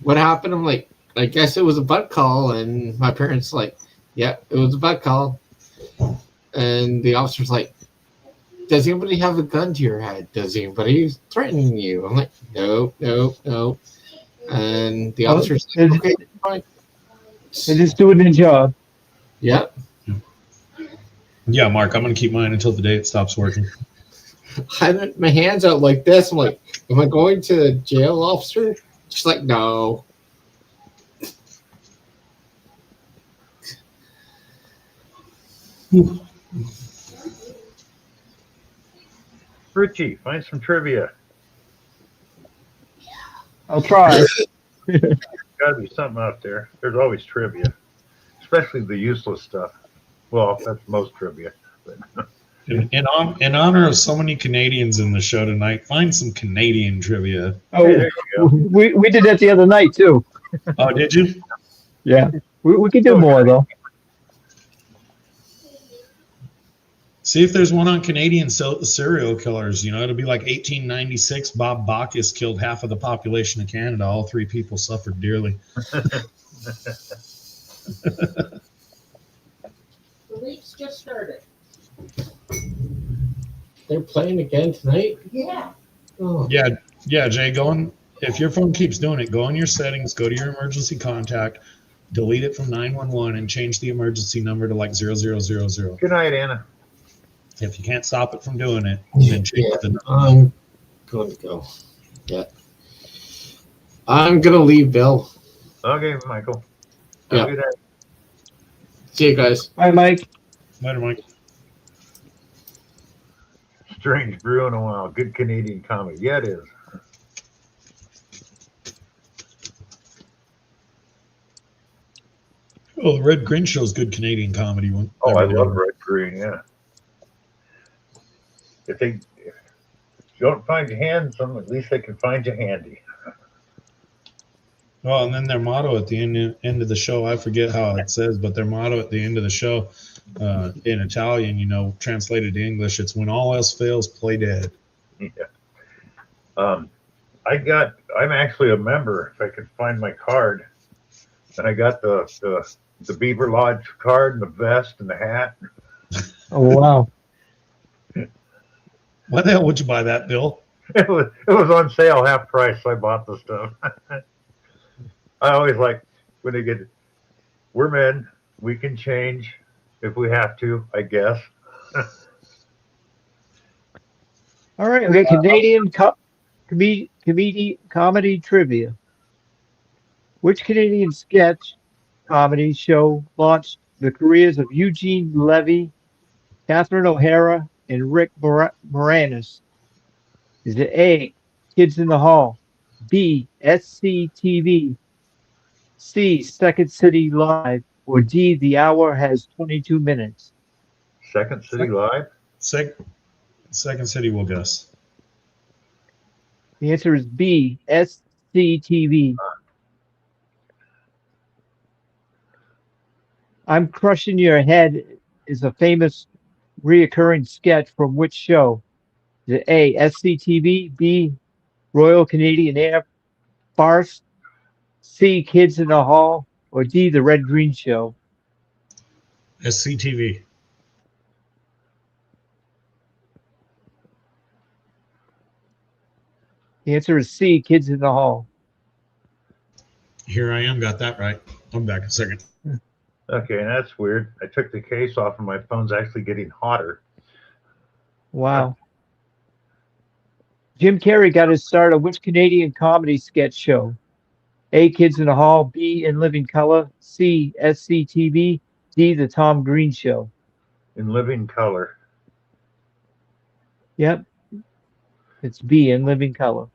what happened? I'm like, I guess it was a butt call. And my parents like, yeah, it was a butt call. And the officer's like, does anybody have a gun to your head? Does anybody threaten you? I'm like, no. And the officer's like, okay, fine. They're just doing their job. Yep. Yeah, Mark, I'm going to keep mine until the day it stops working. I had my hands out like this. I'm like, am I going to jail, officer? She's like, no. Richie, find some trivia. I'll try. There's got to be something out there. There's always trivia, especially the useless stuff. Well, that's most trivia. In honor of so many Canadians in the show tonight, find some Canadian trivia. Oh, Hey, there you go. we did that the other night too. Oh, did you? Yeah, we could do more though. See if there's one on Canadian serial killers. You know, it'll be like 1896. Bob Bacchus killed half of the population of Canada. All 3 people suffered dearly. The week's just started. They're playing again tonight? Yeah. Oh. Yeah, Jay, if your phone keeps doing it, go in your settings, go to your emergency contact, delete it from 911, and change the emergency number to like 0000. Good night, Anna. If you can't stop it from doing it, then change the number. I'm going to go. Yeah. I'm going to leave, Bill. Okay, Michael. Yeah. Have a good night. See you guys. Hi, Mike. Later, Mike. Strange brew in a while. Good Canadian comedy. Yeah, it is. Oh, the Red Grinch show's good Canadian comedy one. Oh, I love Red Green, yeah. If you don't find your handsome, at least they can find you handy. Well, and then their motto at the end of the show, I forget how it says, but their motto at the end of the show in Italian, you know, translated to English, it's when all else fails, play dead. Yeah. I'm actually a member. If I can find my card, and I got the Beaver Lodge card and the vest and the hat. Oh wow. Why the hell would you buy that, Bill? It was on sale, half price. So I bought the stuff. I always like when they get. We're men. We can change if we have to, I guess. All right, we got Canadian comedy trivia. Which Canadian sketch comedy show launched the careers of Eugene Levy, Catherine O'Hara, and Rick Moranis? Is it A, Kids in the Hall, B, SCTV, C, Second City Live, or D, The Hour Has 22 Minutes? Second City Live. Second City, we'll guess. The answer is B, SCTV. I'm Crushing Your Head is a famous reoccurring sketch from which show? Is it A, SCTV, B, Royal Canadian Air Farce, C, Kids in the Hall, or D, The Red Green Show? SCTV. The answer is C, Kids in the Hall. Here I am, got that right. I'm back in a second. Okay, and that's weird. I took the case off, and my phone's actually getting hotter. Wow. Jim Carrey got his start on which Canadian comedy sketch show? A, Kids in the Hall, B, In Living Color, C, SCTV, D, The Tom Green Show. In Living Color. Yep. It's B, In Living Color.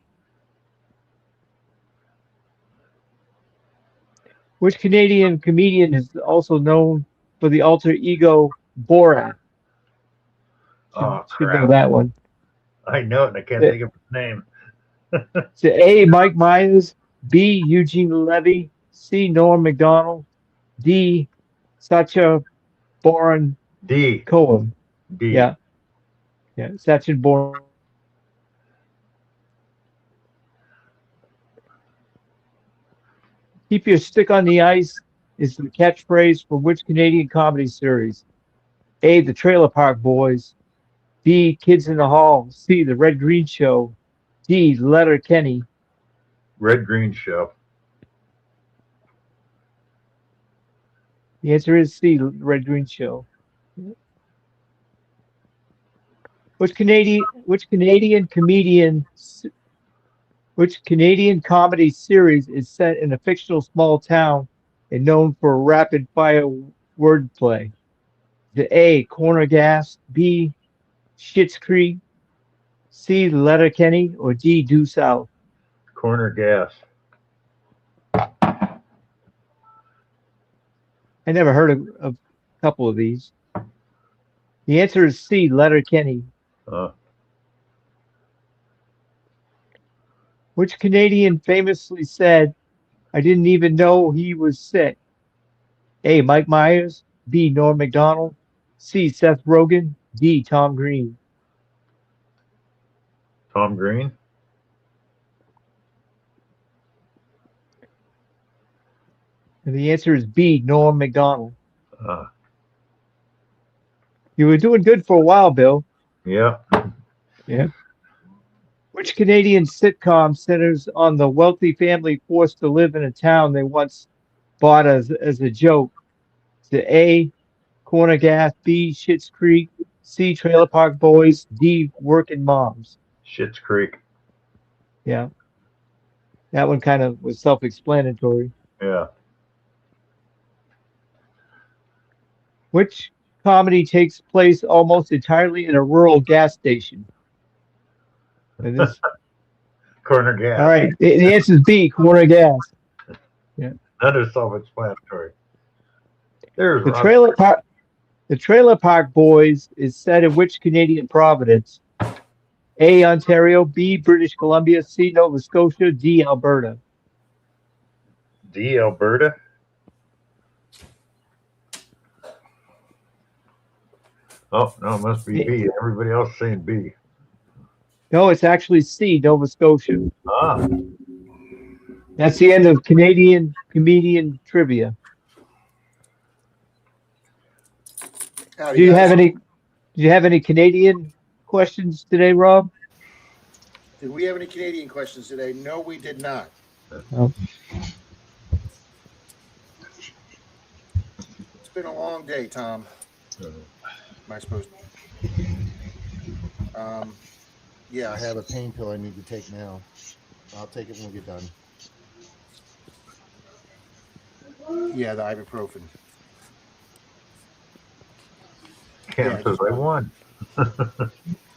Which Canadian comedian is also known for the alter ego Borat? Oh, Should know crap. that one. I know it, and I can't think of his name. So A, Mike Myers, B, Eugene Levy, C, Norm MacDonald, D, Sacha Baron D. Cohen. D. Yeah. Yeah, Sacha Baron. Keep your stick on the ice is the catchphrase for which Canadian comedy series? A, The Trailer Park Boys, B, Kids in the Hall, C, The Red Green Show, D, Letterkenny. Red Green Show. The answer is C, Red Green Show. Which Canadian comedy series is set in a fictional small town and known for rapid fire wordplay? The A, Corner Gas, B, Schitt's Creek, C, Letterkenny, or D, Due South? Corner Gas. I never heard of a couple of these. The answer is C, Letterkenny. Which Canadian famously said, I didn't even know he was sick? A, Mike Myers, B, Norm MacDonald, C, Seth Rogen, D, Tom Green. Tom Green. And the answer is B, Norm MacDonald. Uh, You were doing good for a while, Bill. yeah. Yeah. Which Canadian sitcom centers on the wealthy family forced to live in a town they once bought as a joke? The A, Corner Gas, B, Schitt's Creek, C, Trailer Park Boys, D, Working Moms. Schitt's Creek. Yeah. That one kind of was self-explanatory. Yeah. Which comedy takes place almost entirely in a rural gas station? And this, Corner Gas. all right, the answer is B, Corner Gas. Yeah. Another self-explanatory. There's The Trailer Park Boys is set in which Canadian province? A, Ontario, B, British Columbia, C, Nova Scotia, D, Alberta. D. Alberta. Oh no, it must be B. Everybody else saying B. No, it's actually C, Nova Scotia. Ah, That's the end of Canadian comedian trivia. Howdy, Do you guys. have any Canadian questions today, Rob? Did we have any Canadian questions today? No, we did not. No. It's been a long day, Tom. Am I supposed to? Yeah, I have a pain pill I need to take now. I'll take it when we get done. Yeah, the ibuprofen. Cam says I won.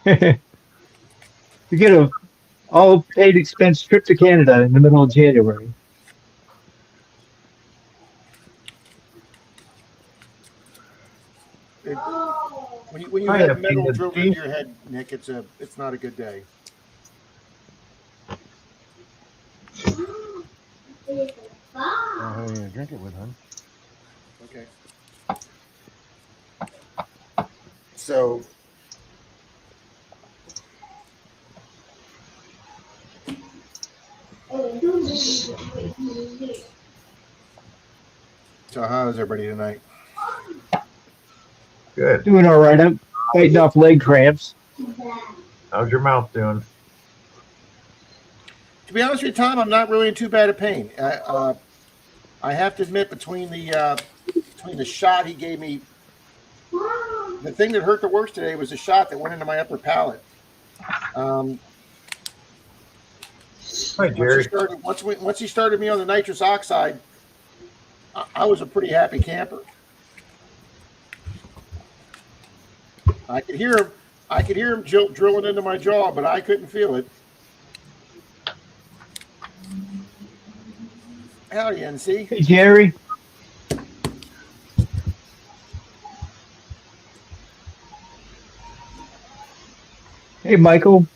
You get a all paid expense trip to Canada in the middle of January. When you I have have metal seen drilled the into your head, Nick, it's not a good day. Oh, yeah, drink it with, hon. Okay. So. So how is everybody tonight? Good. Doing all right. I'm fighting off leg cramps. How's your mouth doing? To be honest with you, Tom, I'm not really in too bad a pain. I have to admit, between the shot he gave me, the thing that hurt the worst today was the shot that went into my upper palate. Hi, Jerry. Once he started me on the nitrous oxide, I was a pretty happy camper. I could hear him drilling into my jaw, but I couldn't feel it. Howdy, NC. Hey, Jerry. Hey, Michael.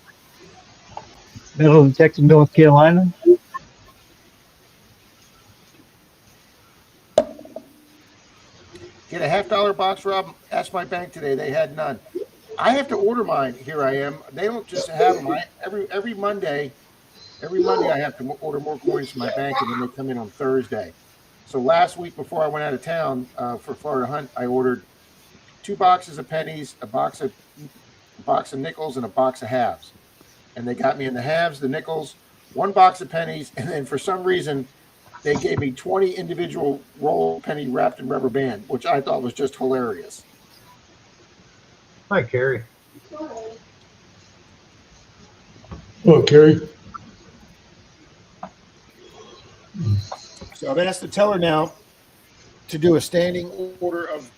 Metal Detective, North Carolina. Get a $50 box, Rob. Asked my bank today. They had none. I have to order mine. Here I am. They don't just have them. Every Monday I have to order more coins from my bank, and then they come in on Thursday. So last week before I went out of town for Florida Hunt, I ordered 2 boxes of pennies, a box of nickels, and a box of halves. And they got me in the halves, the nickels, 1 box of pennies, and then for some reason they gave me 20 individual roll penny wrapped in rubber band, which I thought was just hilarious. Hi, Carrie. Oh, Carrie. So I've asked the teller now to do a standing order of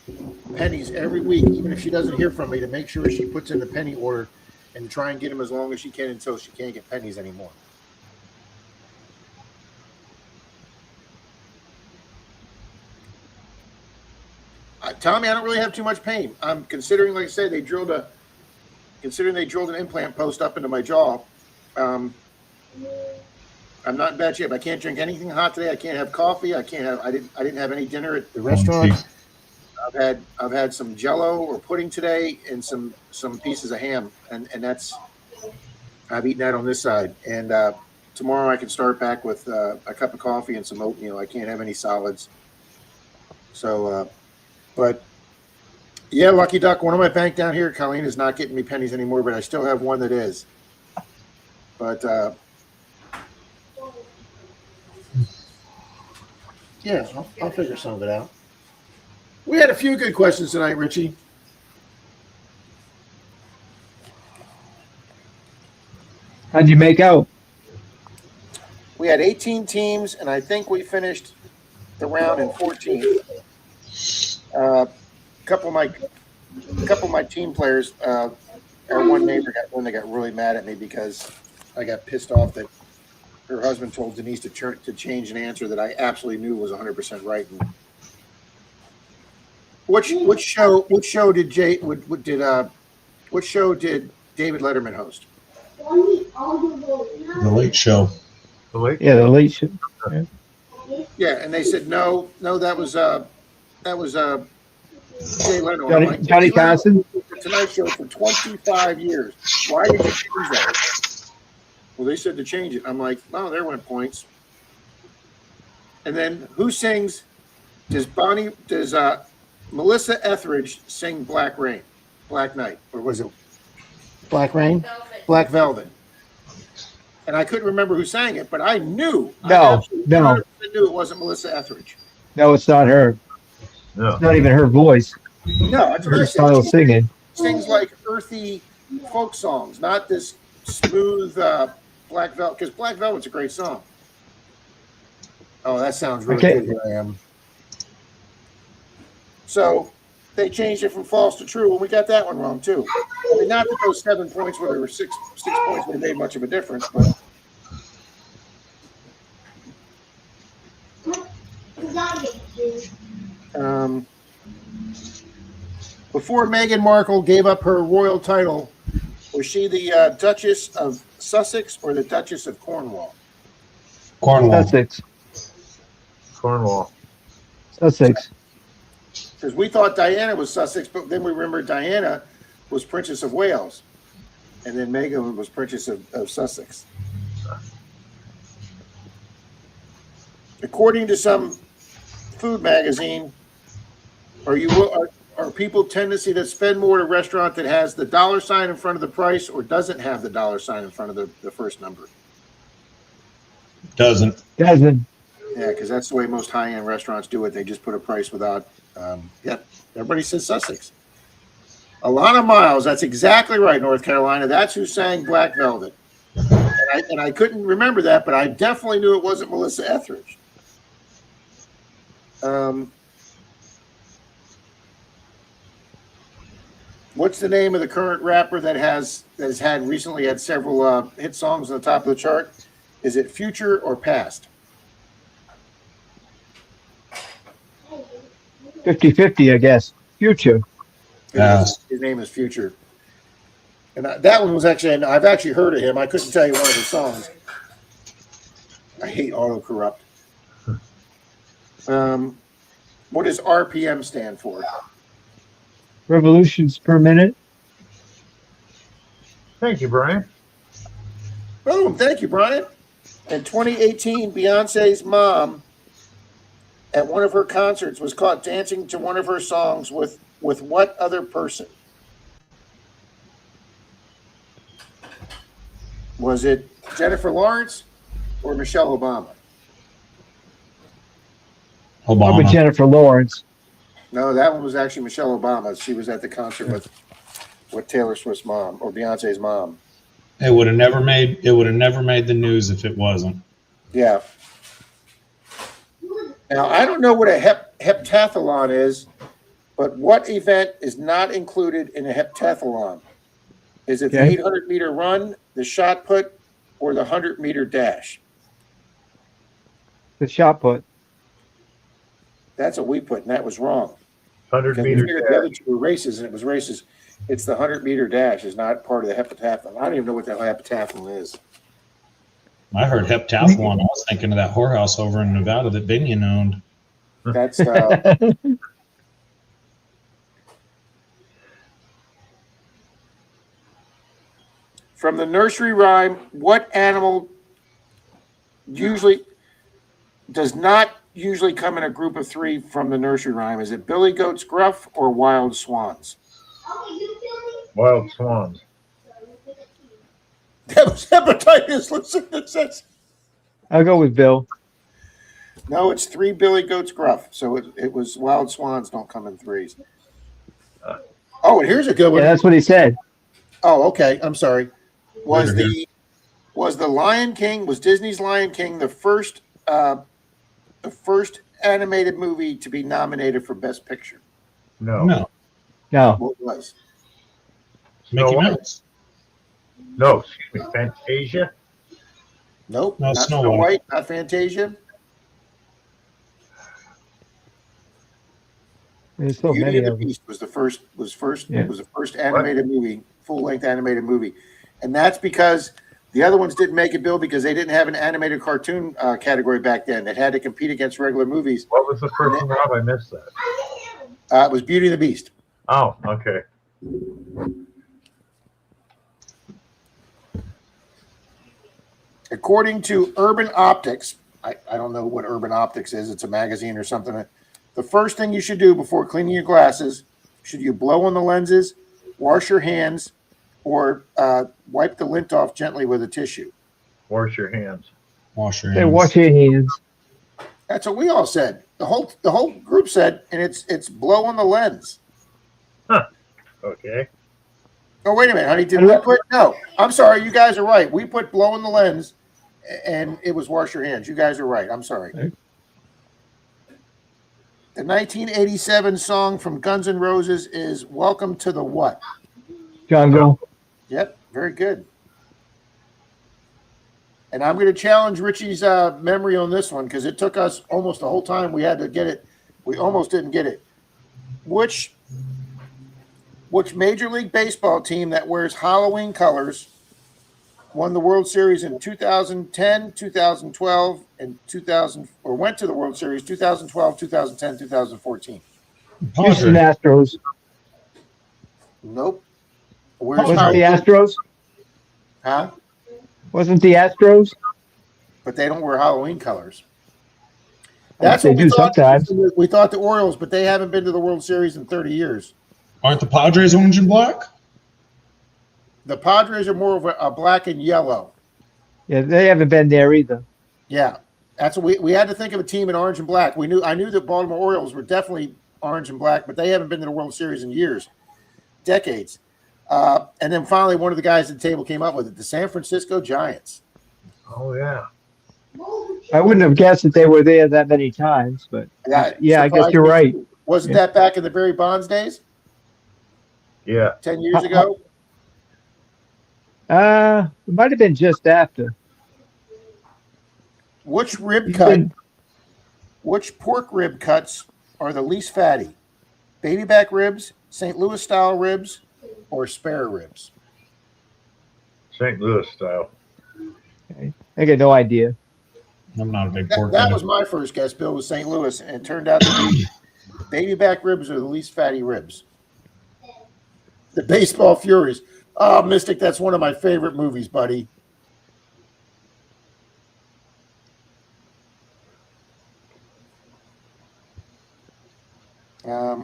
pennies every week, even if she doesn't hear from me, to make sure she puts in the penny order and to try and get them as long as she can until she can't get pennies anymore. Tommy, I don't really have too much pain. I'm considering, like I said, they drilled an implant post up into my jaw. I'm not in bad shape. I can't drink anything hot today. I can't have coffee. I didn't have any dinner at the restaurant. I've had some Jello or pudding today and some pieces of ham, and that's, I've eaten that on this side. And tomorrow I can start back with a cup of coffee and some oatmeal. I can't have any solids. So, but yeah, lucky duck. One of my bank down here, Colleen, is not getting me pennies anymore, but I still have one that is. But yeah, I'll figure some of it out. We had a few good questions tonight, Richie. How'd you make out? We had 18 teams, and I think we finished the round in 14th. A couple of my team players, our one neighbor got really mad at me because I got pissed off that her husband told Denise to change an answer that I absolutely knew was 100% right. And what show did David Letterman host? The Late Show. Yeah, the late show. Yeah, and they said no, that was Jay Leno. Johnny Carson. Tonight Show for 25 years. Why did you change that? Well, they said to change it. I'm like, oh, there went points. And then who sings? Does Melissa Etheridge sing Black Rain, Black Night, or was it Black Rain? Black Velvet. And I couldn't remember who sang it, but I knew. I knew it wasn't Melissa Etheridge. No, it's not her. No. It's not even her voice. No, that's what I Her said. style of singing. Sings like earthy folk songs, not this smooth Black Velvet. Because Black Velvet's a great song. Oh, that sounds really good. Here I am. So they changed it from false to true, and we got that one wrong too. I mean, not that those 7 points, where there were six points, would have made much of a difference, but. Before Meghan Markle gave up her royal title, was she the Duchess of Sussex or the Duchess of Cornwall? Cornwall. Sussex. Cornwall. Sussex. Because we thought Diana was Sussex, but then we remembered Diana was Princess of Wales, and then Meghan was Princess of Sussex. According to some food magazine, are people tendency to spend more at a restaurant that has the dollar sign in front of the price or doesn't have the dollar sign in front of the first number? Doesn't. Yeah, because that's the way most high-end restaurants do it. They just put a price without. Everybody says Sussex. A lot of miles. That's exactly right, North Carolina. That's who sang Black Velvet. And I couldn't remember that, but I definitely knew it wasn't Melissa Etheridge. What's the name of the current rapper that has recently had several hit songs on the top of the chart? Is it Future or Past? 50-50, I guess. Future. Past. His name is Future. And that one was actually, and I've actually heard of him. I couldn't tell you one of his songs. I hate autocorrupt. What does RPM stand for? Revolutions per minute. Thank you, Brian. Boom. Thank you, Brian. In 2018, Beyonce's mom at one of her concerts was caught dancing to one of her songs with what other person? Was it Jennifer Lawrence or Michelle Obama? Probably Jennifer Lawrence. No, that one was actually Michelle Obama. She was at the concert with Taylor Swift's mom or Beyonce's mom. It would have never made the news if it wasn't. Yeah. Now, I don't know what a heptathlon is, but what event is not included in a heptathlon? Is it the 800-meter run, the shot put, or the 100-meter dash? The shot put. That's what we put, and that was wrong. 100-meter dash. The other two were races, and it was races. It's the 100-meter dash is not part of the heptathlon. I don't even know what the hell heptathlon is. I heard heptathlon. I was thinking of that whorehouse over in Nevada that Binion owned. That's from the nursery rhyme. What animal does not usually come in a group of three from the nursery rhyme? Is it billy goats gruff or wild swans? Wild swans. That was hepatitis. Listen, it says. I'll go with Bill. No, it's 3 billy goats gruff. So it was wild swans don't come in threes. Oh, and here's a good one. Yeah, that's what he said. Oh, okay. I'm sorry. Was the Lion King, was Disney's Lion King the first animated movie to be nominated for Best Picture? No. What was? Mickey Mouse. No, excuse me. Fantasia? Nope. No, not Snow White. Not Fantasia. There's so Beauty many and the of them. Beast was the first animated movie, full-length animated movie. And that's because the other ones didn't make it, Bill, because they didn't have an animated cartoon category back then that had to compete against regular movies. What was the first one, Rob? I missed that. It was Beauty and the Beast. Oh, okay. According to Urban Optics, I don't know what Urban Optics is. It's a magazine or something. The first thing you should do before cleaning your glasses, should you blow on the lenses, wash your hands, or wipe the lint off gently with a tissue? Wash your hands. Wash your Say, hands. wash your hands. That's what we all said. The whole group said, and it's blow on the lens. Okay. Oh, wait a minute, honey. Did we put no? I'm sorry. You guys are right. We put blow on the lens, and it was wash your hands. You guys are right. I'm sorry. Okay. The 1987 song from Guns N' Roses is "Welcome to the What?" Jungle. Yep, very good. And I'm going to challenge Richie's memory on this one because it took us almost the whole time we had to get it. We almost didn't get it. Which Major League Baseball team that wears Halloween colors won the World Series in 2010, 2012, and 2000, or went to the World Series 2012, 2010, 2014? Houston Astros. Nope. Where's Wasn't the Astros? Huh? Wasn't the Astros? But they don't wear Halloween colors. That's what they do sometimes. We thought the Orioles, but they haven't been to the World Series in 30 years. Aren't the Padres orange and black? The Padres are more of a black and yellow. Yeah, they haven't been there either. Yeah, that's what we had to think of a team in orange and black. I knew the Baltimore Orioles were definitely orange and black, but they haven't been to the World Series in years, decades. And then finally, one of the guys at the table came up with it: the San Francisco Giants. Oh yeah. I wouldn't have guessed that they were there that many times, but yeah, I guess you're right. Wasn't that back in the Barry Bonds days? Yeah. 10 years ago? It might have been just after. Which pork rib cuts are the least fatty? Baby back ribs, St. Louis style ribs, or spare ribs? St. Louis style. Okay. I got no idea. I'm not a big pork That guy. was my first guess, Bill, was St. Louis, and it turned out to be baby back ribs are the least fatty ribs. The Baseball Furies. Oh, Mystic, that's one of my favorite movies, buddy.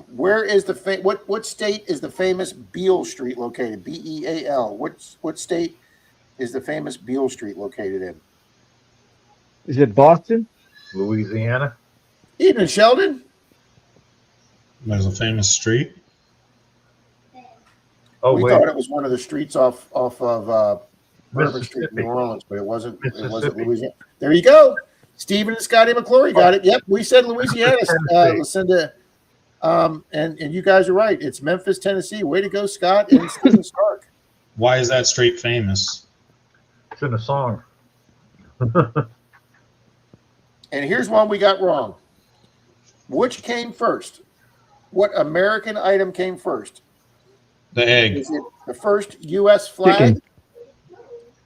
Where is the what state is the famous Beale Street located? Beal. What state is the famous Beale Street located in? Is it Boston? Louisiana. Evening, Sheldon. There's a famous street. Oh, We wait. thought it was one of the streets off of Bourbon Street in Mississippi. New Orleans, but it wasn't. It wasn't Mississippi. Louisiana. There you go. Stephen and Scotty McClory got it. Yep, we said Louisiana, Lucinda. And you guys are right. It's Memphis, Tennessee. Way to go, Scott and Stephen Stark. Why is that street famous? It's in a song. And here's one we got wrong. Which came first? What American item came first? The egg. Is it the first U.S. flag, Chicken.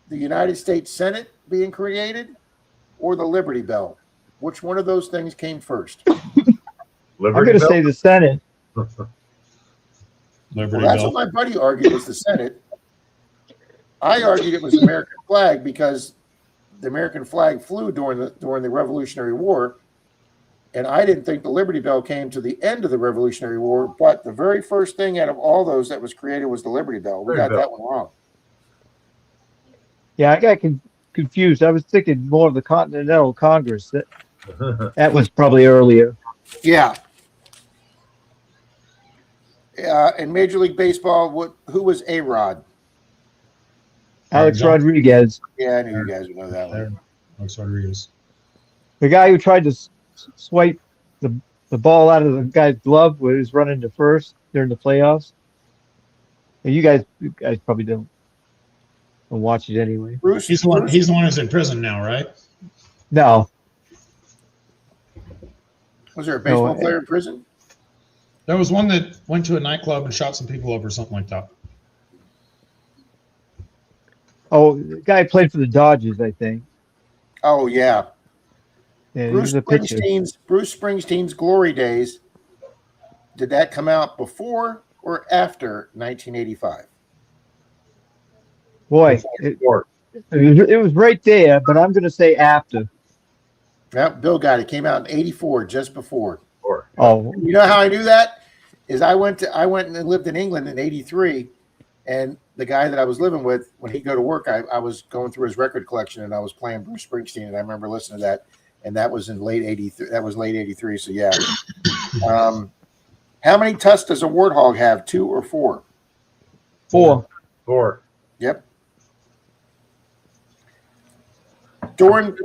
the United States Senate being created, or the Liberty Bell? Which one of those things came first? I'm Liberty going to Bell? say the Senate. Liberty Well, that's Bell. what my buddy argued was the Senate. I argued it was the American flag because the American flag flew during the Revolutionary War, and I didn't think the Liberty Bell came to the end of the Revolutionary War, but the very first thing out of all those that was created was the Liberty Bell. We got that one wrong. Yeah, I got confused. I was thinking more of the Continental Congress. That was probably earlier. Yeah. In Major League Baseball, who was A-Rod? Alex Rodriguez, Yeah, I knew you guys would know that one. Alex Rodriguez. the guy who tried to swipe the ball out of the guy's glove when he was running to first during the playoffs. And you guys probably don't watch it anyway. Bruce, He's the one who's in prison now, right? No, was there a baseball No, player in prison? There was one that went to a nightclub and shot some people up or something like that. oh, the guy played for the Dodgers, I think. Oh, yeah. Yeah, he Bruce was a pitcher. Springsteen's Glory Days. Did that come out before or after 1985? Boy, it was right there, but I'm going to say after. Yep, Bill got it. Came out in 84, just before. Oh, You know how I knew that? Is I went and lived in England in 83, and the guy that I was living with, when he'd go to work, I was going through his record collection and I was playing Bruce Springsteen, and I remember listening to that, and that was in late 83. That was late 83, so yeah. How many tusks does a warthog have? 2 or 4? 4. 4. Yep. During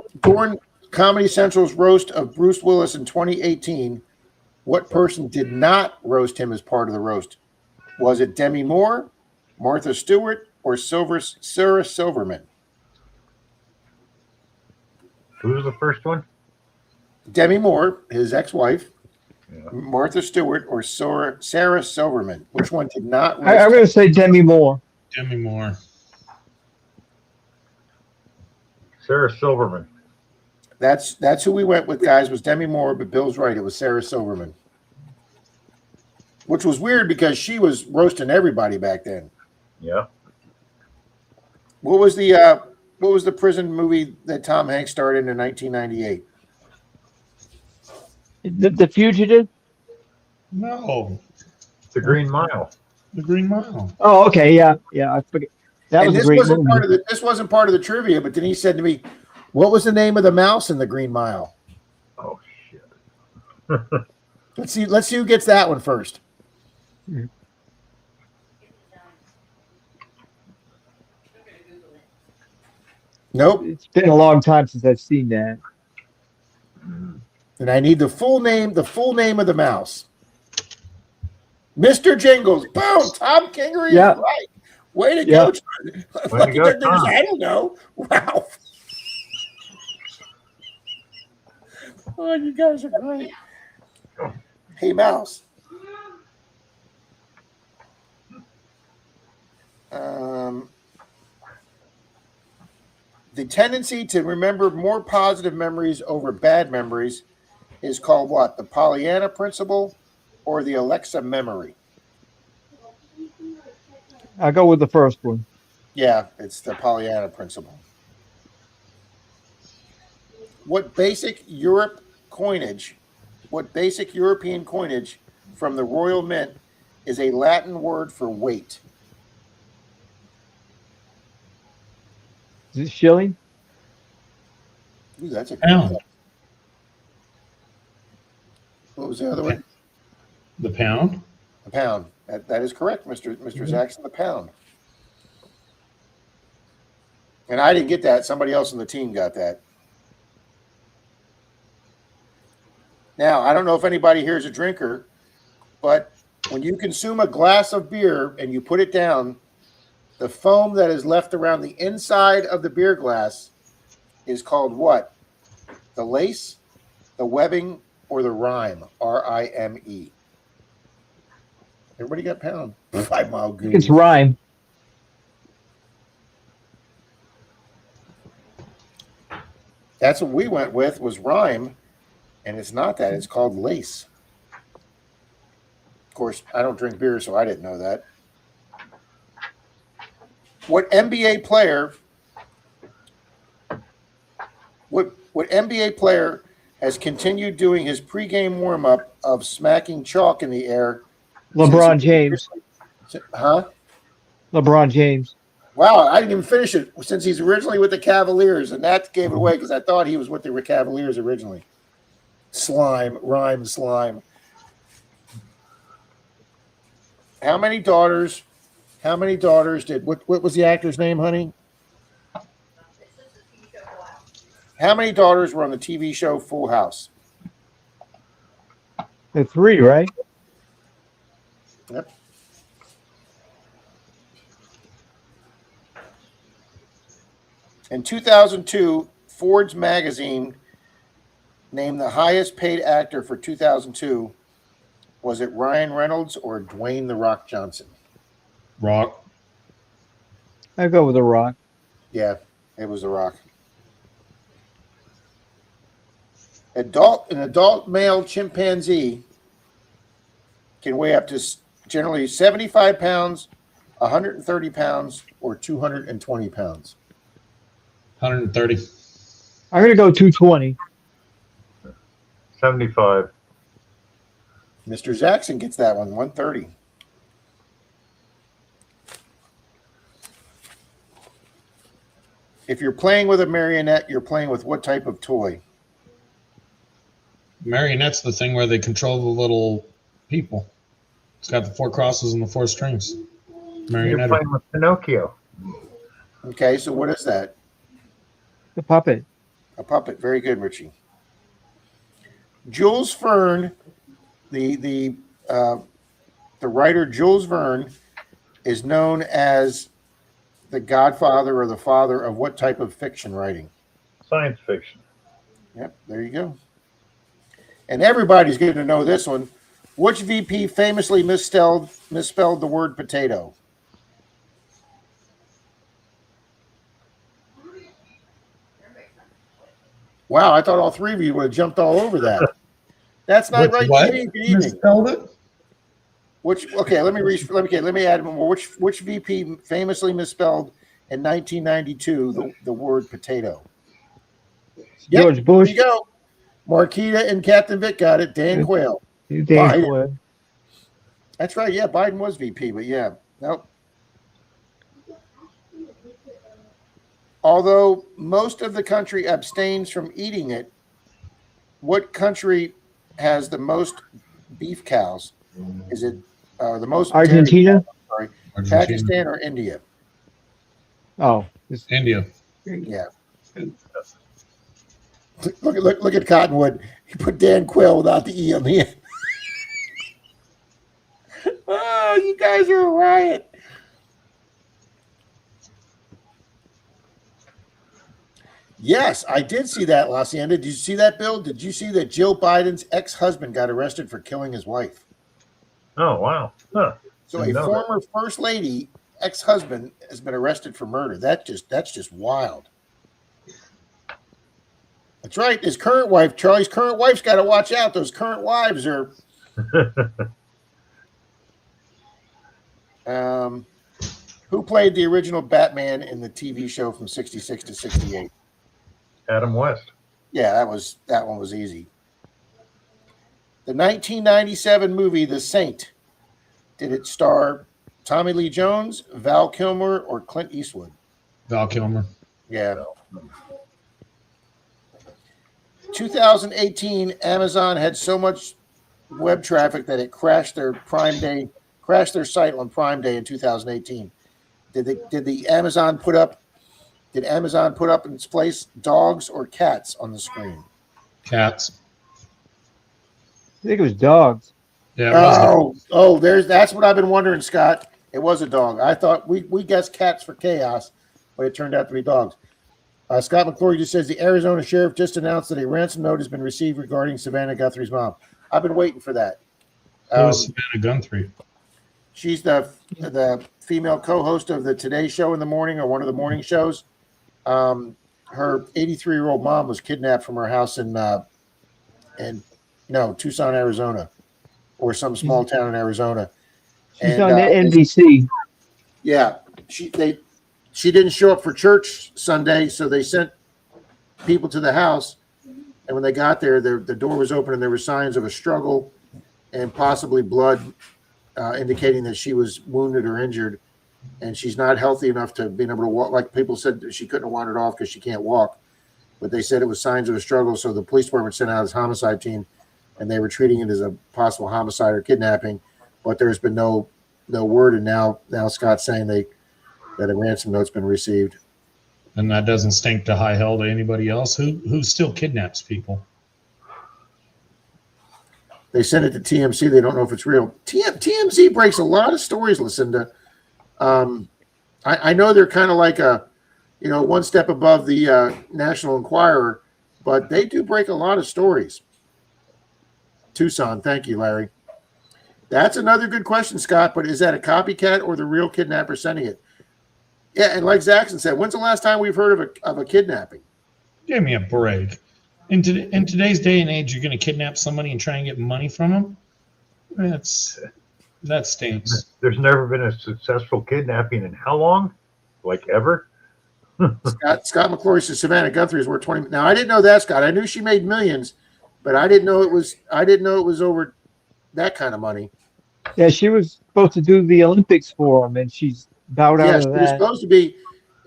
Comedy Central's roast of Bruce Willis in 2018, what person did not roast him as part of the roast? Was it Demi Moore, Martha Stewart, or Sarah Silverman? Who was the first one? Demi Moore, his ex-wife, Yeah. Martha Stewart, or Sarah Silverman. Which one did not roast I'm him? going to say Demi Moore. Demi Moore. Sarah Silverman. That's who we went with, guys, was Demi Moore, but Bill's right. It was Sarah Silverman. Which was weird because she was roasting everybody back then. Yeah. What was the prison movie that Tom Hanks starred in 1998? The Fugitive? No, The Green Mile. The Green Mile. Oh, okay. Yeah. I forget. That And was a this great wasn't movie. this wasn't part of the trivia, but Denise said to me, "What was the name of the mouse in the Green Mile?" Oh shit. Let's see who gets that one first. Nope. It's been a long time since I've seen that. And I need the full name of the mouse. Mr. Jingles. Boom. Tom Kingery is right. Way to go. Way to go, Tom. I don't know. Wow. Oh, you guys are great. Hey, Mouse. The tendency to remember more positive memories over bad memories is called what? The Pollyanna principle or the Alexa memory? I'll go with the first one. Yeah, it's the Pollyanna principle. What basic European coinage from the Royal Mint is a Latin word for weight? Is it shilling? Ooh, that's a good Pound. one. What was the other one? The pound. The pound. That is correct, Mr. Zaxton, the pound. And I didn't get that. Somebody else on the team got that. Now, I don't know if anybody here is a drinker, but when you consume a glass of beer and you put it down, the foam that is left around the inside of the beer glass is called what? The lace, the webbing, or the rime? R-I-M-E. Everybody got pound. 5 Mile I think Goon. it's rhyme. That's what we went with, was rhyme, and it's not that. It's called lace. Of course, I don't drink beer, so I didn't know that. What NBA player has continued doing his pregame warm-up of smacking chalk in the air? LeBron James. Huh? LeBron James. Wow, I didn't even finish it since he's originally with the Cavaliers, and that gave it away because I thought he was with the Cavaliers originally. Rhyme, slime. How many daughters did, what was the actor's name, honey? How many daughters were on the TV show Full House? The 3, right? Yep. In 2002, Forbes magazine named the highest paid actor for 2002. Was it Ryan Reynolds or Dwayne "The Rock" Johnson? Rock. I'll go with The Rock. Yeah, it was The Rock. An adult male chimpanzee can weigh up to Generally 75 pounds, 130 pounds, or 220 pounds. 130. I'm gonna go 220. 75. Mr. Jackson gets that one, 130. If you're playing with a marionette, you're playing with what type of toy? Marionette's the thing where they control the little people. It's got the 4 crosses and the 4 strings. You're Marionette. playing with Pinocchio. Okay, so what is that? The puppet. A puppet. Very good, Richie. Jules Verne, the writer Jules Verne, is known as the godfather or the father of what type of fiction writing? Science fiction. Yep, there you go. And everybody's going to know this one. Which VP famously misspelled the word potato? Wow, I thought all three of you would have jumped all over that. That's not right. What? Good evening. Misspelled it? Okay, let me add one more. Which VP famously misspelled in 1992 the word potato? Yep, George Bush. There you go. Marquita and Captain Vic got it. Dan Quayle. Dan Biden. Quayle. That's right. Yeah, Biden was VP, but yeah, nope. Although most of the country abstains from eating it, what country has the most beef cows? Is it the most? Argentina? Sorry, Argentina. Pakistan or India? Oh, India. Yeah. Look at Cottonwood. He put Dan Quayle without the E on the end. Oh, you guys are a riot. Yes, I did see that, La Hacienda. Did you see that, Bill? Did you see that Jill Biden's ex-husband got arrested for killing his wife? Oh, wow. Huh. So a Didn't know former first lady ex-husband has been arrested for murder. That's just wild. That's right. His current wife, Charlie's current wife's got to watch out. Those current wives are. Who played the original Batman in the TV show from 66 to 68? Adam West. Yeah, that one was easy. The 1997 movie The Saint. Did it star Tommy Lee Jones, Val Kilmer, or Clint Eastwood? Val Kilmer. Yeah. 2018, Amazon had so much web traffic that it crashed their site on Prime Day in 2018. Did Amazon put up in its place dogs or cats on the screen? Cats. I think it was dogs. Yeah. That's what I've been wondering, Scott. It was a dog. I thought we guessed cats for chaos, but it turned out to be dogs. Scott McClory just says the Arizona sheriff just announced that a ransom note has been received regarding Savannah Guthrie's mom. I've been waiting for that. Who was Savannah Guthrie? She's the female co-host of the Today Show in the morning, or one of the morning shows. Her 83-year-old mom was kidnapped from her house in Tucson, Arizona, or some small town in Arizona. She's on NBC. Yeah, she didn't show up for church Sunday, so they sent people to the house. And when they got there, the door was open and there were signs of a struggle and possibly blood, indicating that she was wounded or injured. And she's not healthy enough to be able to walk. Like people said, she couldn't have wandered off because she can't walk. But they said it was signs of a struggle. So the police department sent out its homicide team, and they were treating it as a possible homicide or kidnapping. But there's been no word. And now Scott's saying that a ransom note's been received. And that doesn't stink to high hell to anybody else. Who still kidnaps people? They sent it to TMC. They don't know if it's real. TMZ breaks a lot of stories, Lucinda. I know they're kind of like one step above the National Enquirer, but they do break a lot of stories. Tucson, thank you, Larry. That's another good question, Scott, but is that a copycat or the real kidnapper sending it? Yeah, and like Zaxxon said, when's the last time we've heard of a kidnapping? Give me a break. In today's day and age, you're going to kidnap somebody and try and get money from them? That stinks. There's never been a successful kidnapping in how long? Like ever? Scott McClory says Savannah Guthrie is worth 20. Now I didn't know that, Scott. I knew she made millions, but I didn't know it was over that kind of money. Yeah, she was supposed to do the Olympics for him, and she's bowed out Yeah, of she was that. supposed to be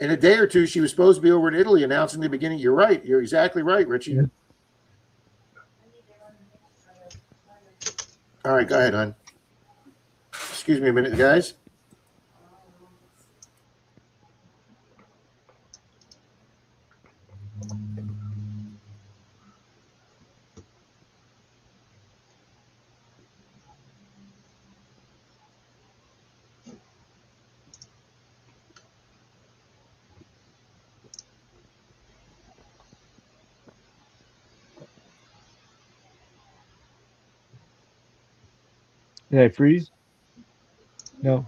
in a day or two. She was supposed to be over in Italy announcing the beginning. You're right. You're exactly right, Richie. Yeah. All right, go ahead, hon. Excuse me a minute, guys. Did I freeze? No.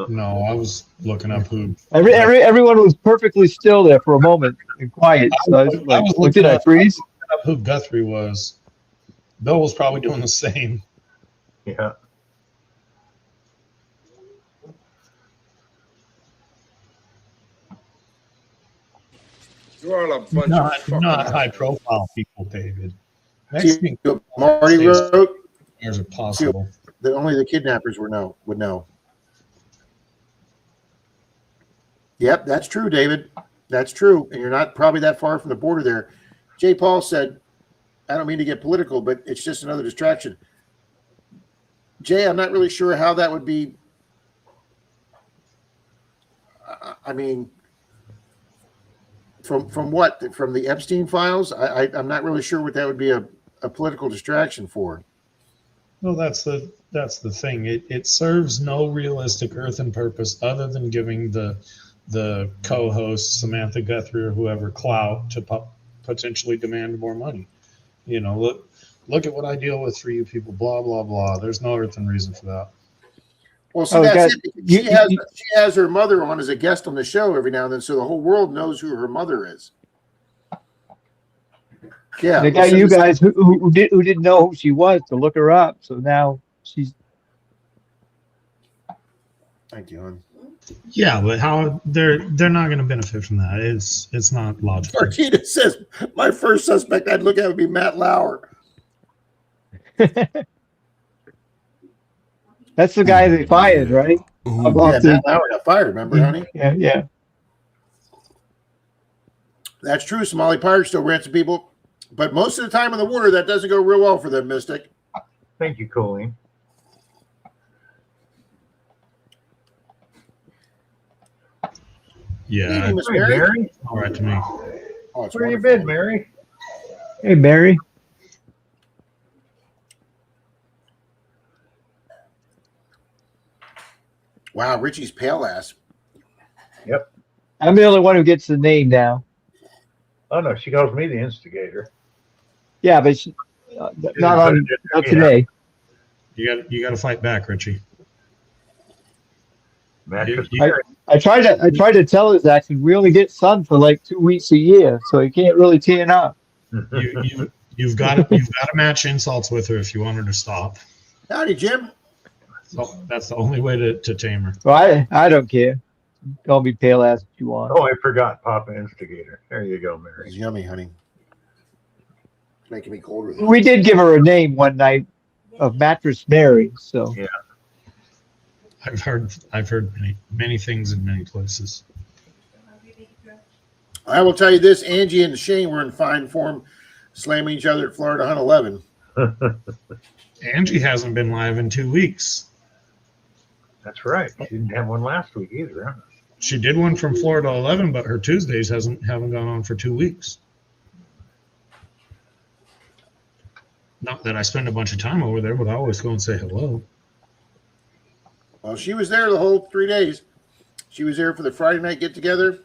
No, I was looking up who. Everyone was perfectly still there for a moment and quiet. So I was like, what, did I freeze? Up who Guthrie was. Bill was probably doing the same. Yeah. You're all a bunch Not, of fucking not high assholes. profile people, David. See Next thing what Marty wrote is it possible? that only the kidnappers would know. Yep, that's true, David. That's true. And you're not probably that far from the border there. Jay Paul said, I don't mean to get political, but it's just another distraction. Jay, I'm not really sure how that would be. I mean, from what? From the Epstein files? I'm not really sure what that would be a political distraction for. Well, that's the thing. It serves no realistic earthen purpose other than giving the co-host Samantha Guthrie or whoever clout to potentially demand more money. You know, look at what I deal with for you people. Blah blah blah. There's no earthen reason for that. Well, so that's it. She has her mother on as a guest on the show every now and then, so the whole world knows who her mother is. Yeah, They got you guys who didn't know who she was to look her up. So now she's. Thank you, hon. Yeah, but how they're not going to benefit from that. It's not logical. Martina says my first suspect I'd look at would be Matt Lauer. That's the guy they fired, right? Yeah, Matt Lauer got fired. Remember, honey? Yeah. That's true. Somali pirates still ransom people, but most of the time in the water, that doesn't go real well for them, Mystic. Thank you, Colleen. Yeah, Hey, Miss Hey, Mary? Mary. all right to me. Oh, it's Where you wonderful. been, Mary? Hey, Mary. Wow, Richie's pale ass. Yep. I'm the only one who gets the name now. Oh no, she calls me the instigator. Yeah, but she, not today. You got to fight back, Richie. Mattress You- Mary. I tried to tell his accent. We only get sun for like 2 weeks a year, so he can't really tan up. You've got to match insults with her if you want her to stop. Howdy, Jim. So that's the only way to tame her. Well, I don't care. Call me pale ass if you want. Oh, I forgot. Papa Instigator. There you go, It's Mary. yummy, honey. It's making me colder. We did give her a name one night of Mattress Mary. So Yeah. I've heard many things in many places. I will tell you this: Angie and Shane were in fine form, slamming each other at Florida Hunt 11. Angie hasn't been live in 2 weeks. That's right. She didn't have one last week either, huh? She did one from Florida 11, but her Tuesdays haven't gone on for 2 weeks. Not that I spend a bunch of time over there, but I always go and say hello. Well, she was there the whole 3 days. She was there for the Friday night get together,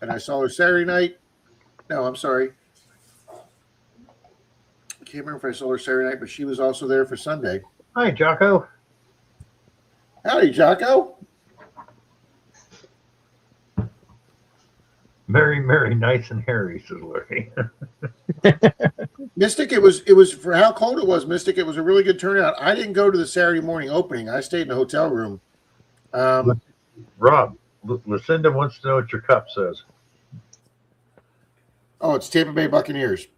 and I saw her Saturday night. No, I'm sorry. I can't remember if I saw her Saturday night, but she was also there for Sunday. Hi, Jocko. Howdy, Jocko. Mary, Mary, nice and hairy, says Larry. Mystic, it was for how cold it was, Mystic, it was a really good turnout. I didn't go to the Saturday morning opening. I stayed in a hotel room. Rob, Lucinda wants to know what your cup says. Oh, it's Tampa Bay Buccaneers.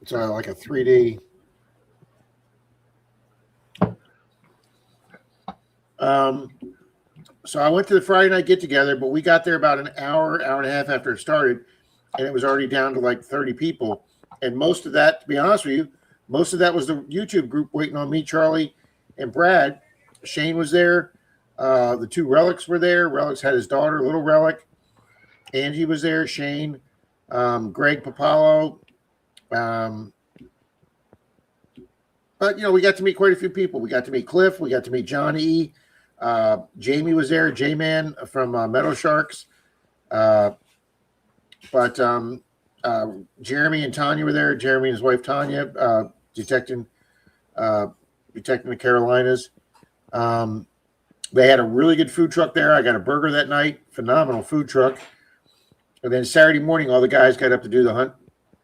It's like a 3D. So I went to the Friday night get together, but we got there about an hour, hour and a half after it started, and it was already down to like 30 people. And most of that, to be honest with you, most of that was the YouTube group waiting on me, Charlie, and Brad. Shane was there. The two Relics were there. Relics had his daughter, little Relic. Angie was there. Shane, Greg Papalo. But, you know, we got to meet quite a few people. We got to meet Cliff. We got to meet Johnny. Jamie was there. J-Man from Meadow Sharks. But Jeremy and Tanya were there. Jeremy and his wife Tanya, detecting the Carolinas. They had a really good food truck there. I got a burger that night. Phenomenal food truck. And then Saturday morning, all the guys got up to do the hunt,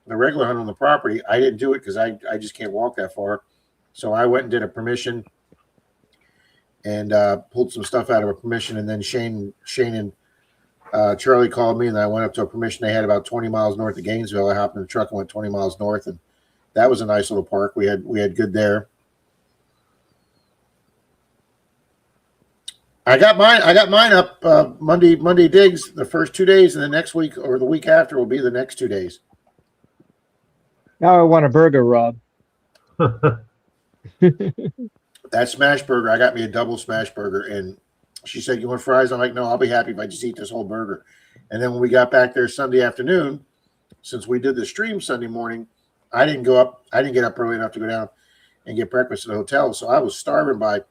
the regular hunt on the property. I didn't do it because I just can't walk that far. So I went and did a permission and pulled some stuff out of a permission. And then Shane and Charlie called me, and I went up to a permission they had about 20 miles north of Gainesville. I hopped in the truck and went 20 miles north, and that was a nice little park. We had good there. I got mine up Monday digs the first 2 days, and the next week or the week after will be the next 2 days. Now I want a burger, Rob. That smash burger, I got me a double smash burger, and she said, "You want fries?" I'm like, "No, I'll be happy if I just eat this whole burger." And then when we got back there Sunday afternoon, since we did the stream Sunday morning, I didn't get up early enough to go down and get breakfast at the hotel, so I was starving by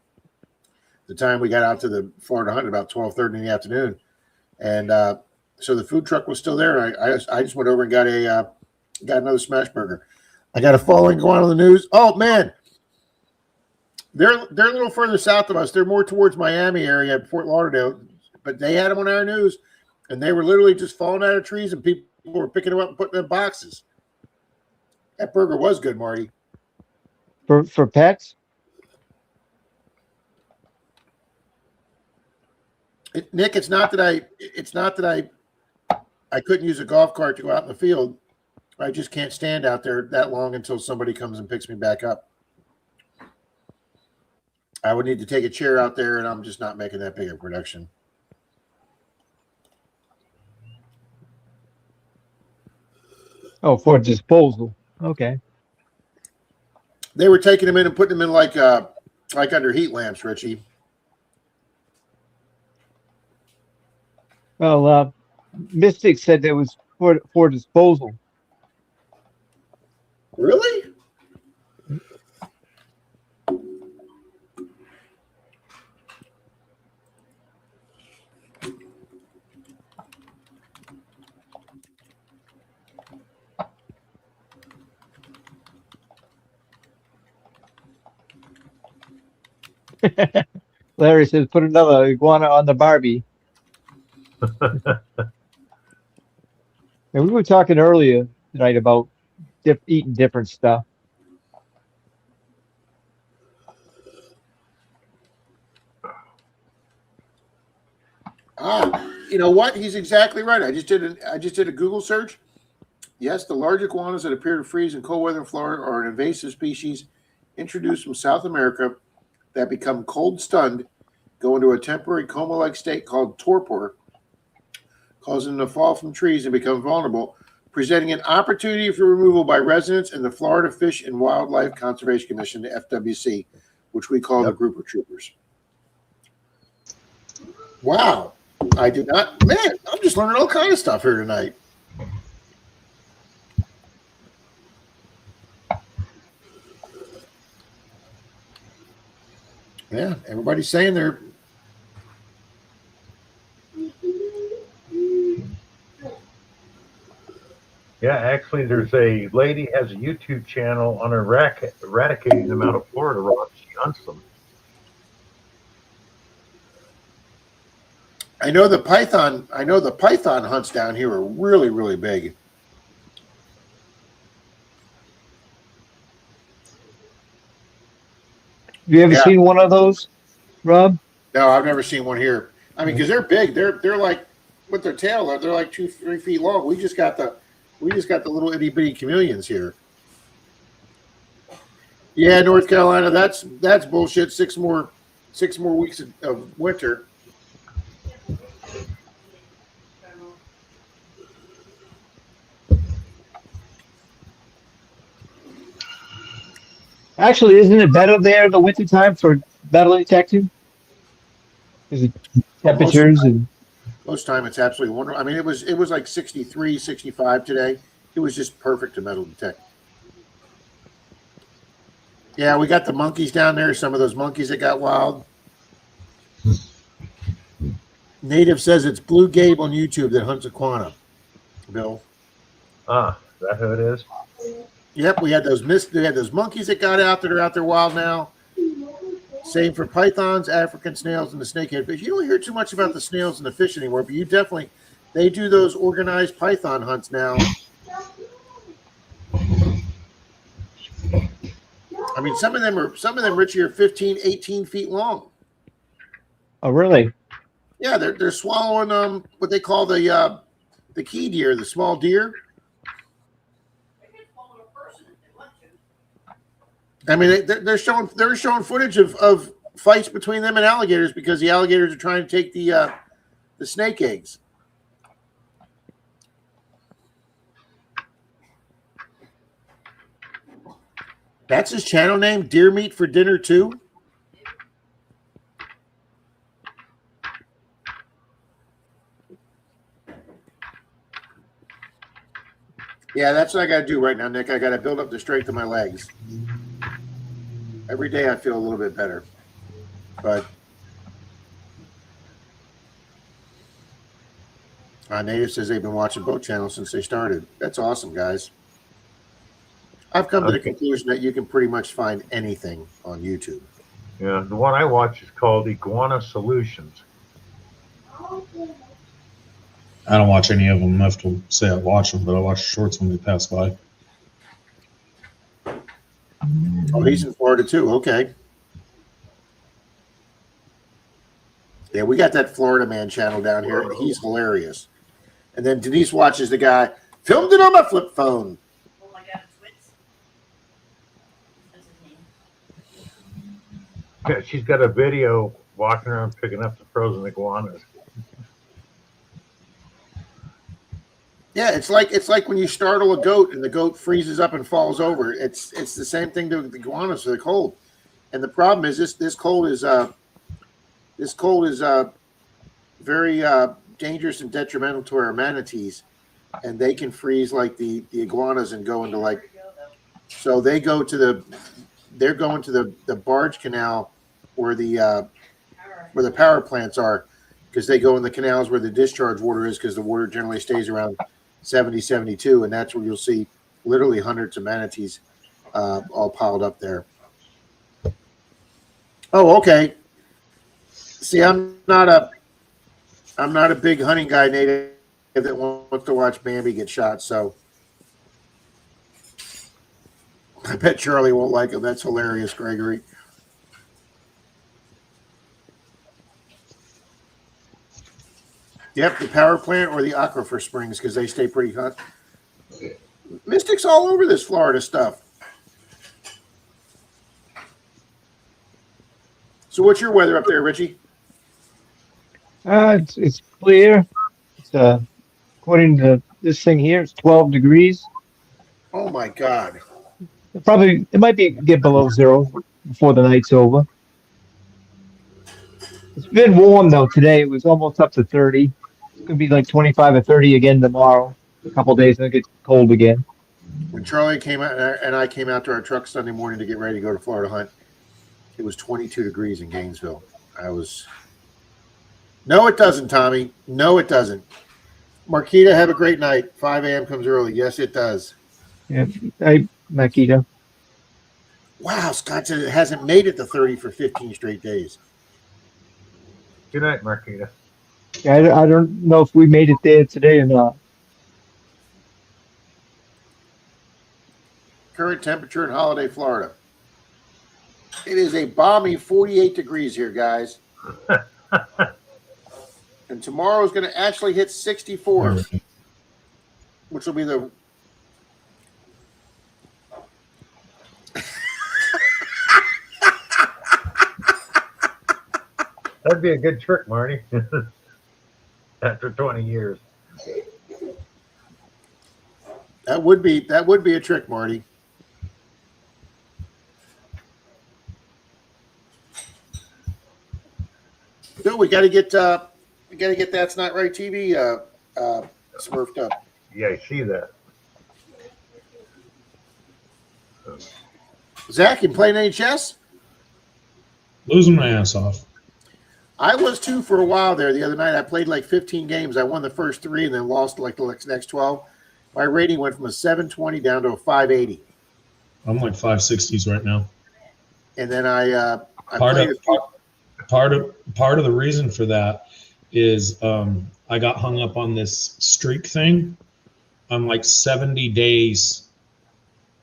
the time we got out to the Florida hunt about 12:30 in the afternoon. And so the food truck was still there. I just went over and got another smash burger. I got a falling going on the news. Oh man, they're a little further south of us. They're more towards Miami area, Fort Lauderdale, but they had them on our news, and they were literally just falling out of trees, and people were picking them up and putting them in boxes. That burger was good, Marty. For pets? Nick, it's not that I couldn't use a golf cart to go out in the field. I just can't stand out there that long until somebody comes and picks me back up. I would need to take a chair out there, and I'm just not making that big a production. Oh, for disposal. Okay. They were taking them in and putting them in like under heat lamps, Richie. Well, Mystic said that was for disposal. Really? Larry says, put another iguana on the Barbie. And we were talking earlier tonight about eating different stuff. You know what? He's exactly right. I just did a Google search. Yes, the large iguanas that appear to freeze in cold weather in Florida are an invasive species introduced from South America that become cold stunned, go into a temporary coma-like state called torpor, causing them to fall from trees and become vulnerable, presenting an opportunity for removal by residents in the Florida Fish and Wildlife Conservation Commission, the FWC, which we call the Grouper Troopers. Wow. I did not. Man, I'm just learning all kind of stuff here tonight. Yeah, everybody's saying they're. Yeah, actually, there's a lady has a YouTube channel on eradicating them out of Florida. Rob, she hunts them. I know the python hunts down here are really, really big. Have you ever Yeah. seen one of those, Rob? No, I've never seen one here. I mean, because they're big. They're like with their tail. They're like 2-3 feet long. We just got the little itty bitty chameleons here. Yeah, North Carolina. That's bullshit. 6 more weeks of winter. Actually, isn't it better there in the wintertime for metal detecting? Because temperatures and Most time it's absolutely wonderful. I mean, it was like 63, 65 today. It was just perfect to metal detect. Yeah, we got the monkeys down there. Some of those monkeys that got wild. Native says it's Blue Gabe on YouTube that hunts iguana. Bill. Ah, is that who it is? Yep, we had those monkeys that got out that are out there wild now. Same for pythons, African snails, and the snakehead fish. You don't hear too much about the snails and the fish anymore, but they do those organized python hunts now. I mean, some of them, Richie, are 15, 18 feet long. oh really? Yeah, they're swallowing what they call the key deer, the small deer. I mean, they're showing footage of fights between them and alligators because the alligators are trying to take the snake eggs. That's his channel name, Deer Meat for Dinner Too. Yeah, that's what I got to do right now, Nick. I got to build up the strength of my legs. Every day I feel a little bit better. But Native says they've been watching both channels since they started. That's awesome, guys. I've come to the conclusion that you can pretty much find anything on YouTube. Yeah, the one I watch is called Iguana Solutions. I don't watch any of them enough to say I watch them, but I watch shorts when they pass by. Oh, he's in Florida too. Okay. Yeah, we got that Florida Man channel down here. And he's hilarious. And then Denise watches the guy, filmed it on my flip phone. Oh my God, Twits. That's his name. Yeah, she's got a video walking around picking up the frozen iguanas. Yeah, it's like when you startle a goat and the goat freezes up and falls over. It's the same thing to the iguanas for the cold. And the problem is this cold is very dangerous and detrimental to our manatees, and they can freeze like the iguanas and go into like. So they're going to the barge canal where the power plants are, because they go in the canals where the discharge water is, because the water generally stays around 70, 72, and that's where you'll see literally hundreds of manatees all piled up there. Oh, okay. See, I'm not a big hunting guy, Native, that wants to watch Bambi get shot, so I bet Charlie won't like him. That's hilarious, Gregory. Yep, the power plant or the aquifer springs, because they stay pretty hot. Mystics all over this Florida stuff. So what's your weather up there, Richie? It's clear. It's according to this thing here, it's 12 degrees. Oh my God. It might get below zero before the night's over. It's been warm though today. It was almost up to 30. It's gonna be like 25 or 30 again tomorrow. A couple days and it gets cold again. When Charlie came out and I came out to our truck Sunday morning to get ready to go to Florida hunt, it was 22 degrees in Gainesville. No, it doesn't, Tommy. No, it doesn't. Marquita, have a great night. 5 a.m. comes early. Yes, it does. Yeah, hey, Makita. Wow, Scott said it hasn't made it to 30 for 15 straight days. Good night, Marquita. Yeah, I don't know if we made it there today or not. Current temperature in Holiday, Florida. It is a balmy 48 degrees here, guys. And tomorrow is going to actually hit 64, which will be the That'd be a good trick, Marty. After 20 years. that would be a trick, Marty. Bill, we got to get That's Not Right TV smurfed up. Yeah, I see that. Zach, you playing any chess? Losing my ass off. I was too for a while there. The other night, I played like 15 games. I won the first 3 and then lost like the next 12. My rating went from a 720 down to a 580. I'm like 560s right now. And then I Part played of the reason for that is I got hung up on this streak thing. I'm like 70 days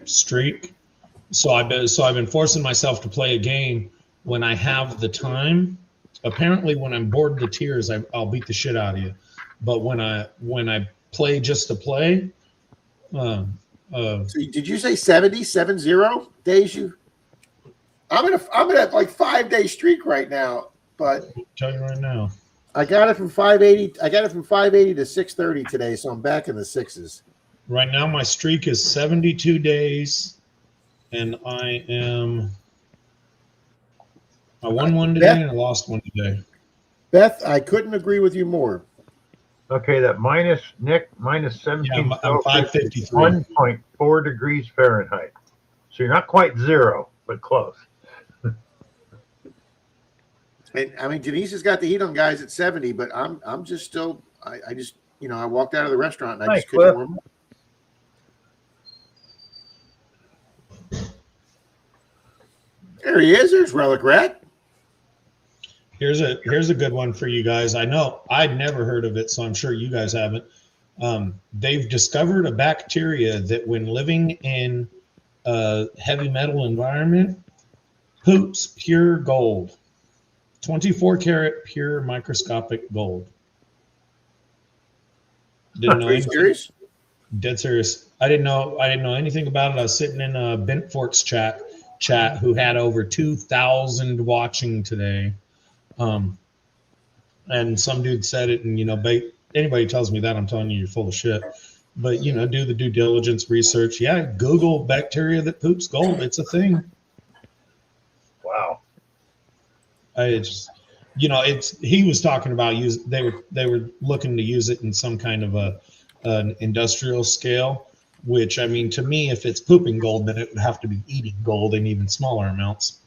streak. So I've been forcing myself to play a game when I have the time. Apparently, when I'm bored to tears, I'll beat the shit out of you. But when I play just to play, so did you say 70 days? I'm in a like 5-day streak right now. But I'll tell you right now, I got it from 580. I got it from 580 to 630 today, so I'm back in the 6s. right now my streak is 72 days, and I won one today and I lost one today. Beth, I couldn't agree with you more. Okay, that minus 17. Yeah, I'm 553. 1.4 degrees Fahrenheit. So you're not quite 0, but close. And I mean, Denise has got the heat on guys at 70, but I'm just still. I just I walked out of the restaurant and I just couldn't warm up. There he is. There's Relic Rat. Here's a good one for you guys. I know I'd never heard of it, so I'm sure you guys haven't. They've discovered a bacteria that, when living in a heavy metal environment, poops pure gold. 24 karat pure microscopic gold. Didn't know Are you anything. serious? Dead serious. I didn't know anything about it. I was sitting in a Bent Forks chat who had over 2,000 watching today. And some dude said it, and anybody tells me that, I'm telling you're full of shit. But do the due diligence research. Yeah, Google bacteria that poops gold. It's a thing. Wow. He was talking about they were looking to use it in some kind of an industrial scale, which, I mean, to me, if it's pooping gold, then it would have to be eating gold in even smaller amounts.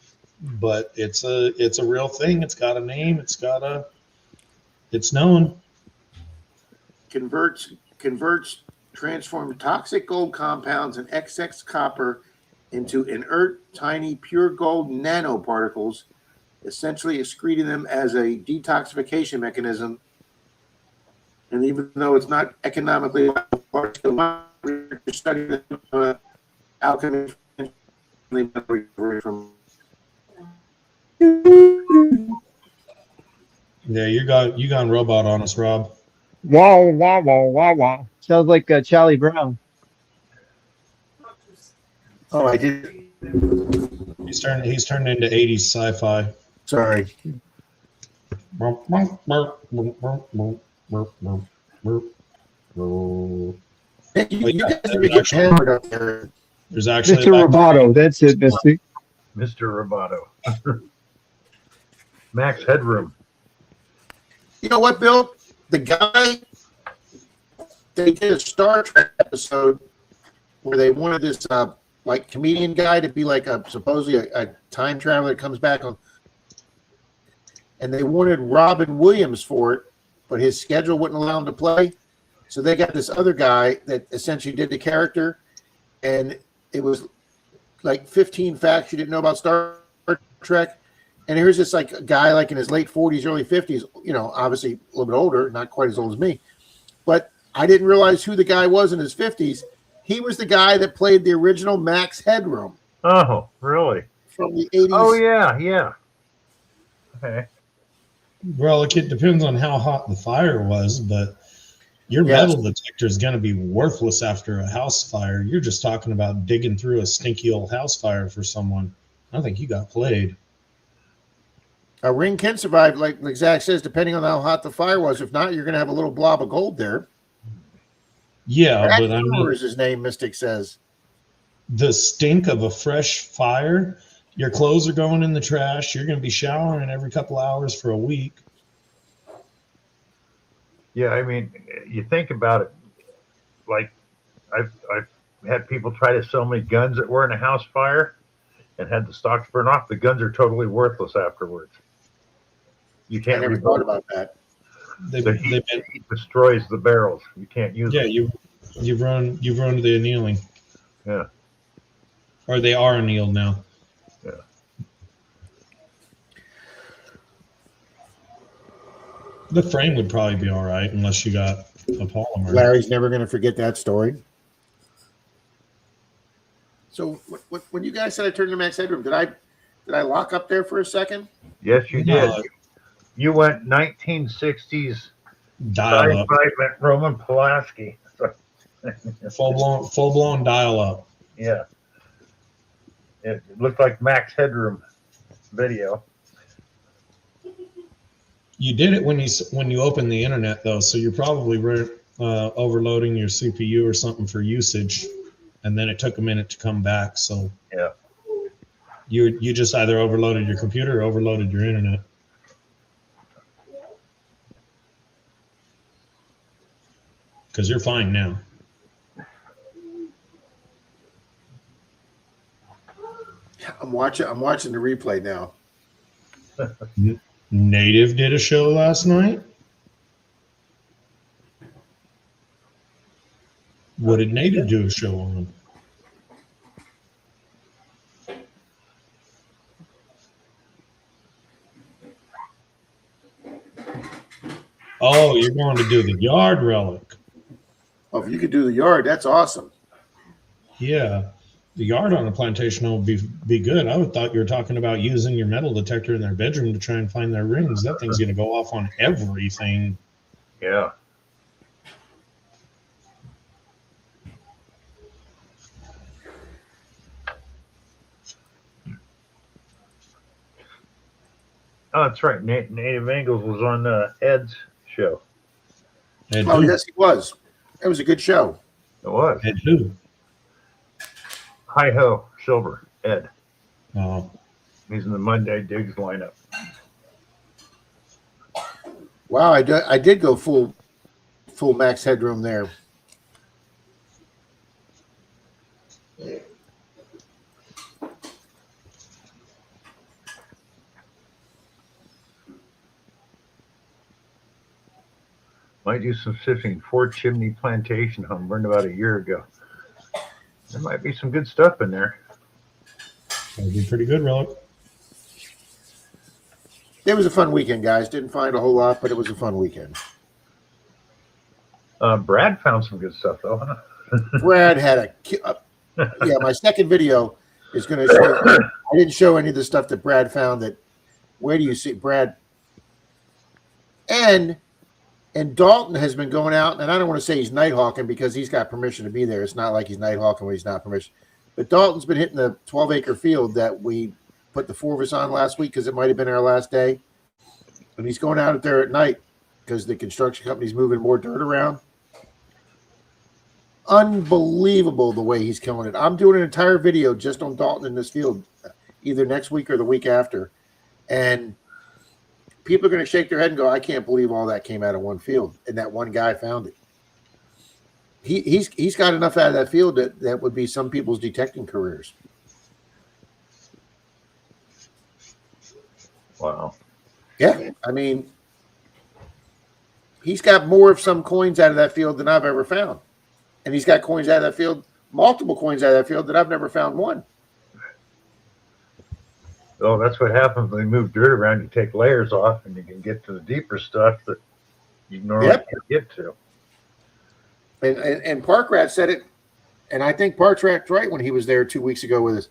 But it's a real thing. It's got a name. It's known. Transform toxic gold compounds and excess copper into inert, tiny, pure gold nanoparticles, essentially excreting them as a detoxification mechanism. And even though it's not economically studying alchemy from. Yeah, you gone robot on us, Rob. Wow, wow, wow, wow, wow. Sounds like Charlie Brown. Oh, I did. He's turned into 80s sci-fi. Sorry. You guys are getting hammered up there. There's actually Mr. Roboto. That's it, Mr. Mr. Roboto. Max Headroom. You know what, Bill? The guy, they did a Star Trek episode where they wanted this like comedian guy to be like supposedly a time traveler that comes back on, and they wanted Robin Williams for it, but his schedule wouldn't allow him to play. So they got this other guy that essentially did the character, and it was like 15 facts you didn't know about Star Trek. And here's this like a guy like in his late 40s, early 50s, you know, obviously a little bit older, not quite as old as me. But I didn't realize who the guy was in his 50s. He was the guy that played the original Max Headroom Oh, really? from the 80s. Oh, yeah, yeah. Okay. Well, it depends on how hot the fire was, but your Yes. metal detector is going to be worthless after a house fire. You're just talking about digging through a stinky old house fire for someone. I think you got played. A ring can survive, like Zach says, depending on how hot the fire was. If not, you're going to have a little blob of gold there. Yeah, Brad but I Brewer mean, is his name, Mystic says. the stink of a fresh fire, your clothes are going in the trash. You're going to be showering every couple hours for a week. Yeah, I mean, you think about it. Like, I've had people try to sell me guns that were in a house fire and had the stocks burn off. The guns are totally worthless afterwards. You I can't never rebuild thought about that. The heat destroys the barrels. You can't use them. You've run the annealing. Yeah. Or they are annealed now. Yeah. The frame would probably be all right unless you got a polymer. Larry's never going to forget that story. So when you guys said I turned to Max Headroom, did I lock up there for a second? Yes, you No. did. You went 1960s Dial up. sci-fi Roman Pulaski. Full blown dial up. Yeah. It looked like Max Headroom video. You did it when you opened the internet though, so you probably were overloading your CPU or something for usage, and then it took a minute to come back. So yeah, you just either overloaded your computer or overloaded your internet. Because you're fine now. I'm watching the replay now. Native did a show last night. What did Native do a show on? Oh, you're going to do the yard relic. Oh, if you could do the yard, that's awesome. Yeah. The yard on a plantation would be good. I would thought you were talking about using your metal detector in their bedroom to try and find their rings. That thing's going to go off on everything. Yeah. Oh, that's right. Native Angles was on Ed's show. Ed Oh, who? yes, he was. It was a good show. It was. Ed who? Hi Ho Silver, Ed. Oh. He's in the Monday Digs lineup. Wow, I did go full Max Headroom there. Might do some sifting. Fort Chimney Plantation home burned about a year ago. There might be some good stuff in there. That'd be pretty good, Relic. It was a fun weekend, guys. Didn't find a whole lot, but it was a fun weekend. Brad found some good stuff though, huh? Brad had yeah. My second video is going to show. I didn't show any of the stuff that Brad found. That where do you see Brad? And Dalton has been going out, and I don't want to say he's night hawking because he's got permission to be there. It's not like he's night hawking when he's not permission. But Dalton's been hitting the 12-acre field that we put the four of us on last week because it might have been our last day. And he's going out there at night because the construction company's moving more dirt around. Unbelievable the way he's killing it. I'm doing an entire video just on Dalton in this field, either next week or the week after. And people are going to shake their head and go, I can't believe all that came out of one field. And that one guy found it. He's got enough out of that field that would be some people's detecting careers. Wow. Yeah. I mean, he's got more of some coins out of that field than I've ever found. And he's got coins out of that field, multiple coins out of that field that I've never found one. Oh, that's what happens when you move dirt around. You take layers off, and you can get to the deeper stuff that you normally Yep. can't get to. And Park Rat said it, and I think Park Rat's right when he was there 2 weeks ago with us.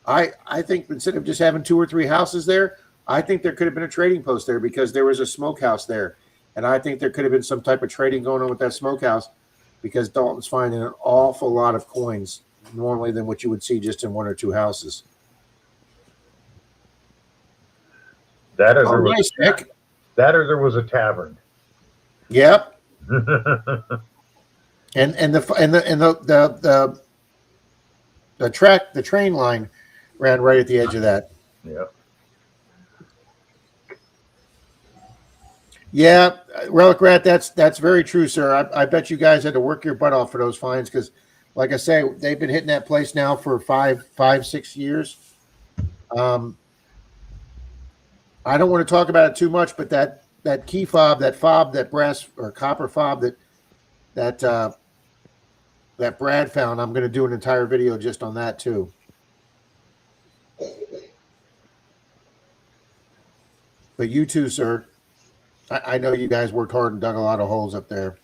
I think instead of just having 2 or 3 houses there, I think there could have been a trading post there because there was a smokehouse there. And I think there could have been some type of trading going on with that smokehouse because Dalton's finding an awful lot of coins normally than what you would see just in 1 or 2 houses. That or Oh, there was nice, Nick. that or there was a tavern. Yep. Yeah. And the train line ran right at the edge of that. Yeah, Relic Rat, that's very true, sir. I bet you guys had to work your butt off for those fines because, like I say, they've been hitting that place now for 6 years. I don't want to talk about it too much, but that key fob, that brass or copper fob that Brad found, I'm going to do an entire video just on that too. But you too, sir. I know you guys worked hard and dug a lot of holes up there.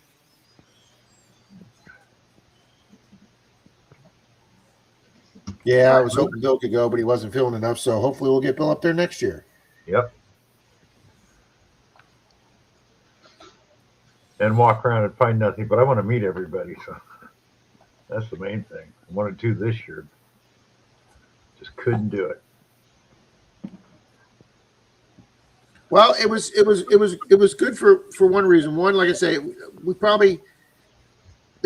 Yeah, I was hoping Bill could go, but he wasn't feeling enough. So hopefully we'll get Bill up there next year. Yep. And walk around and find nothing, but I want to meet everybody, so that's the main thing. I wanted to this year. Just couldn't do it. Well, it was good for one reason. One, like I say, there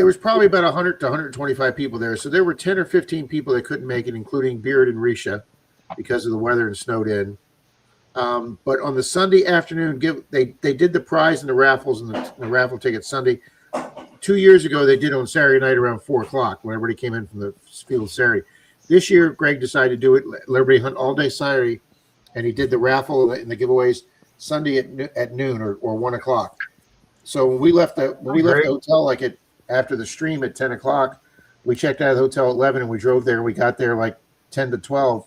was probably about 100 to 125 people there. So there were 10 or 15 people that couldn't make it, including Beard and Risha, because of the weather and snowed in. But on the Sunday afternoon, they did the prize and the raffles and the raffle tickets Sunday. 2 years ago, they did it on Saturday night around 4 o'clock when everybody came in from the field Saturday. This year, Greg decided to do it, let everybody hunt all day Saturday, and he did the raffle and the giveaways Sunday at noon or 1 o'clock. So when we left the hotel after the stream at 10 o'clock, we checked out of the hotel at 11 and we drove there and we got there like 10 to 12,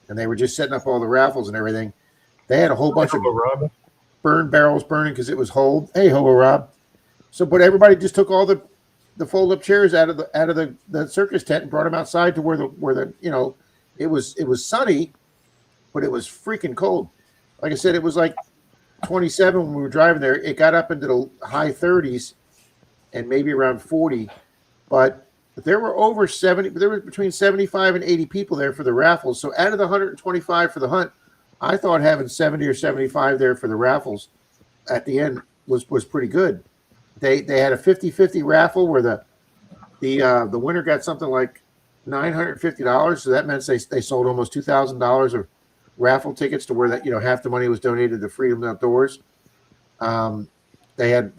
and they were just setting up all the raffles and everything. They had a whole bunch of burn barrels burning because it was cold. Hey, Hobo Rob. So, but everybody just took all the fold-up chairs out of the circus tent and brought them outside to where the it was sunny, but it was freaking cold. Like I said, it was like 27 when we were driving there. It got up into the high 30s and maybe around 40, but there were over 70. There was between 75 and 80 people there for the raffles. So out of the 125 for the hunt, I thought having 70 or 75 there for the raffles at the end was pretty good. They had a 50-50 raffle where the winner got something like $950. So that meant they sold almost $2,000 of raffle tickets to where that half the money was donated to Freedom Outdoors. They had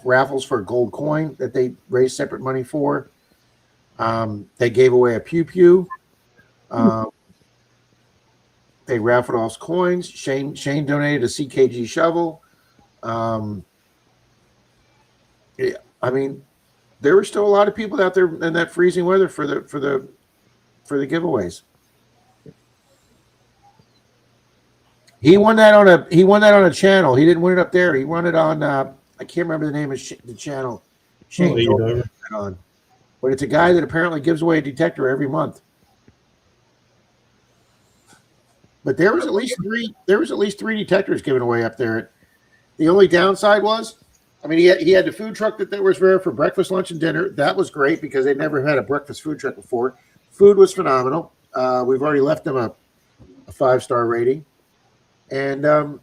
raffles for a gold coin that they raised separate money for. They gave away a pew pew. They raffled off coins. Shane donated a CKG shovel. Yeah, I mean, there were still a lot of people out there in that freezing weather for the giveaways. He won that on a channel. He didn't win it up there. He won it on I can't remember the name of the channel. Shane told me that on, but it's a guy that apparently gives away a detector every month. But there was at least three detectors given away up there. The only downside was, I mean, he had the food truck that was there for breakfast, lunch, and dinner. That was great because they'd never had a breakfast food truck before. Food was phenomenal. We've already left them a 5-star rating. And the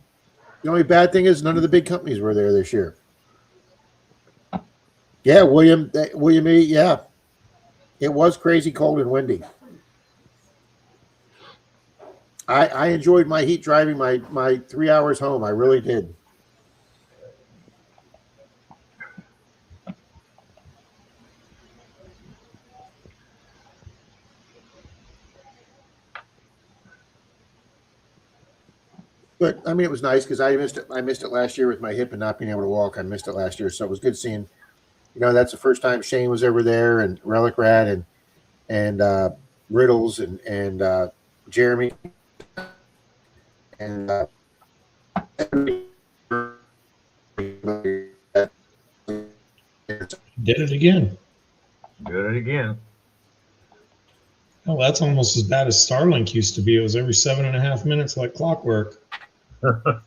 only bad thing is none of the big companies were there this year. Yeah, William E. Yeah, it was crazy cold and windy. I enjoyed my heat driving my 3 hours home. I really did. But I mean, it was nice because I missed it. I missed it last year with my hip and not being able to walk. I missed it last year, so it was good seeing. That's the first time Shane was ever there, and Relic Rat and Riddles and Jeremy. And Did it again. Did it again. Oh, that's almost as bad as Starlink used to be. It was every 7.5 minutes like clockwork. so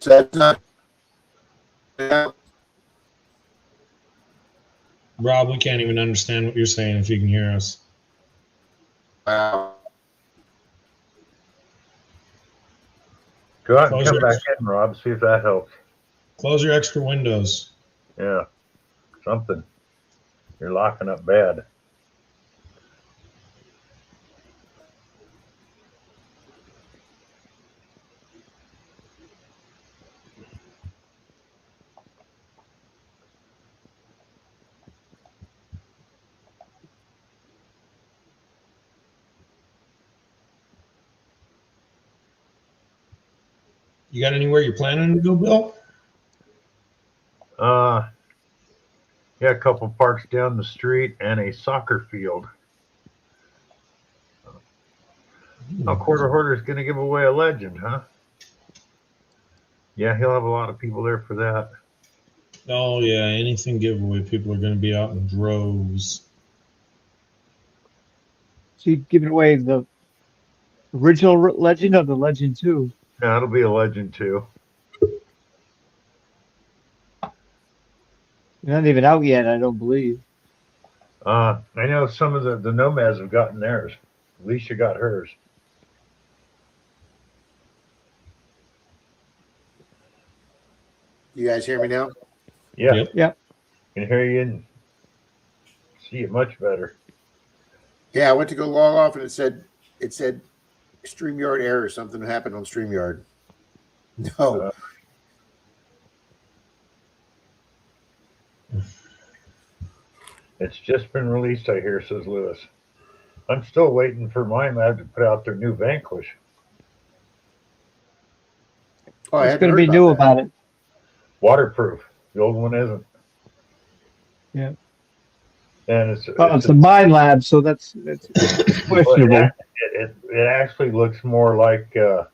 that's not. Yeah. Rob, we can't even understand what you're saying if you can hear us. Wow. Go out and Close come your, back in, Rob. See if that helps. close your extra windows. Yeah, something. You're locking up bad. You got anywhere you're planning to go, Bill? Yeah, a couple parks down the street and a soccer field. Oh, Quarter Hoarder's going to give away a legend, huh? Yeah, he'll have a lot of people there for that. Oh, yeah. Anything giveaway, people are going to be out in droves. So you're giving away the original Legend or the Legend 2? Yeah, it'll be a legend too. They're not even out yet, I don't believe. I know some of the nomads have gotten theirs. Alicia got hers. You guys hear me now? Yeah. Yep. Yep. Can hear you and see you much better. Yeah, I went to go log off and it said StreamYard error. Something happened on StreamYard. No. It's just been released, I hear, says Lewis. I'm still waiting for Mine Lab to put out their new Vanquish. Oh, I It's hadn't going to heard be new that. about it. Waterproof. The old one isn't. Yeah. And it's a Mind Lab, so that's questionable. It actually looks more like the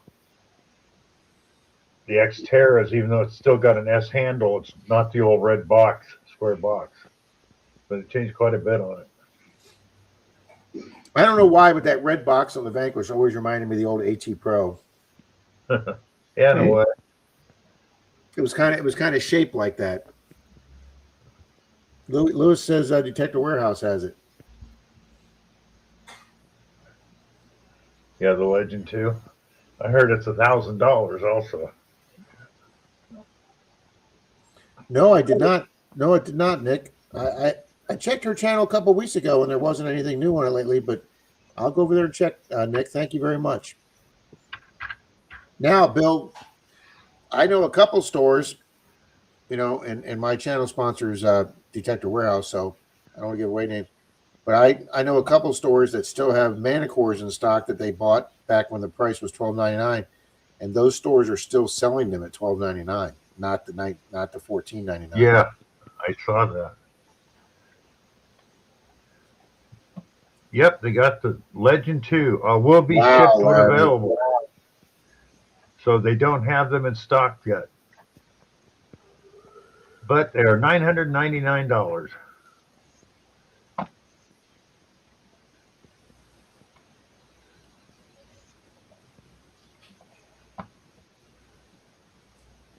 Xterras, even though it's still got an S handle. It's not the old red box, square box. But it changed quite a bit on it. I don't know why, but that red box on the Vanquish always reminded me of the old AT Pro. Yeah, no way. It was kind of shaped like that. Lewis says Detector Warehouse has it. Yeah, the Legend 2. I heard it's $1,000 also. No, I did not. No, it did not, Nick. I checked her channel a couple of weeks ago and there wasn't anything new on it lately, but I'll go over there and check, Nick. Thank you very much. Now, Bill, I know a couple stores, and my channel sponsors Detector Warehouse, so I don't want to give away names. But I know a couple stores that still have Manicores in stock that they bought back when the price was $12.99, and those stores are still selling them at $12.99, not the $14.99. Yeah, I saw that. Yep, they got the Legend 2. Will be shipped when available. So they don't have them in stock yet. But they are $999.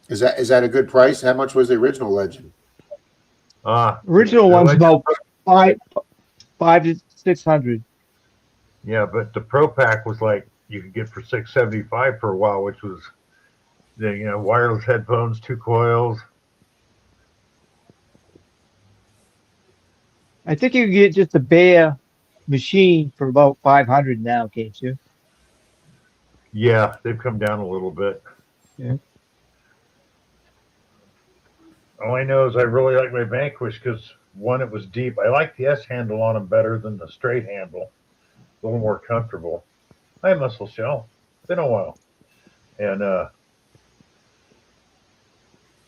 Is that a good price? How much was the original Legend? Original one's about $500 to $600. Yeah, but the Pro Pack was like you could get for $675 for a while, which was the wireless headphones, 2 coils. I think you can get just a bare machine for about $500 now, can't you? Yeah, they've come down a little bit. Yeah. All I know is I really like my Vanquish because, one, it was deep. I like the S handle on them better than the straight handle. A little more comfortable. Hi, Muscle Shell. Been a while. And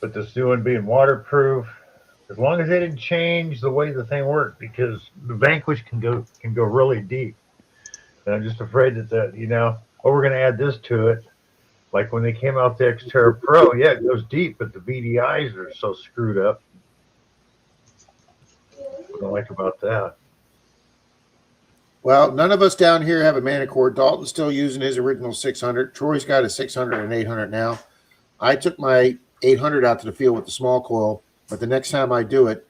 but this new one being waterproof, as long as they didn't change the way the thing worked, because the Vanquish can go really deep. And I'm just afraid that we're going to add this to it. Like when they came out the Xterra Pro, yeah, it goes deep, but the VDIs are so screwed up. What I don't like about that. Well, none of us down here have a Manicore. Dalton's still using his original 600. Troy's got a 600 and 800 now. I took my 800 out to the field with the small coil, but the next time I do it,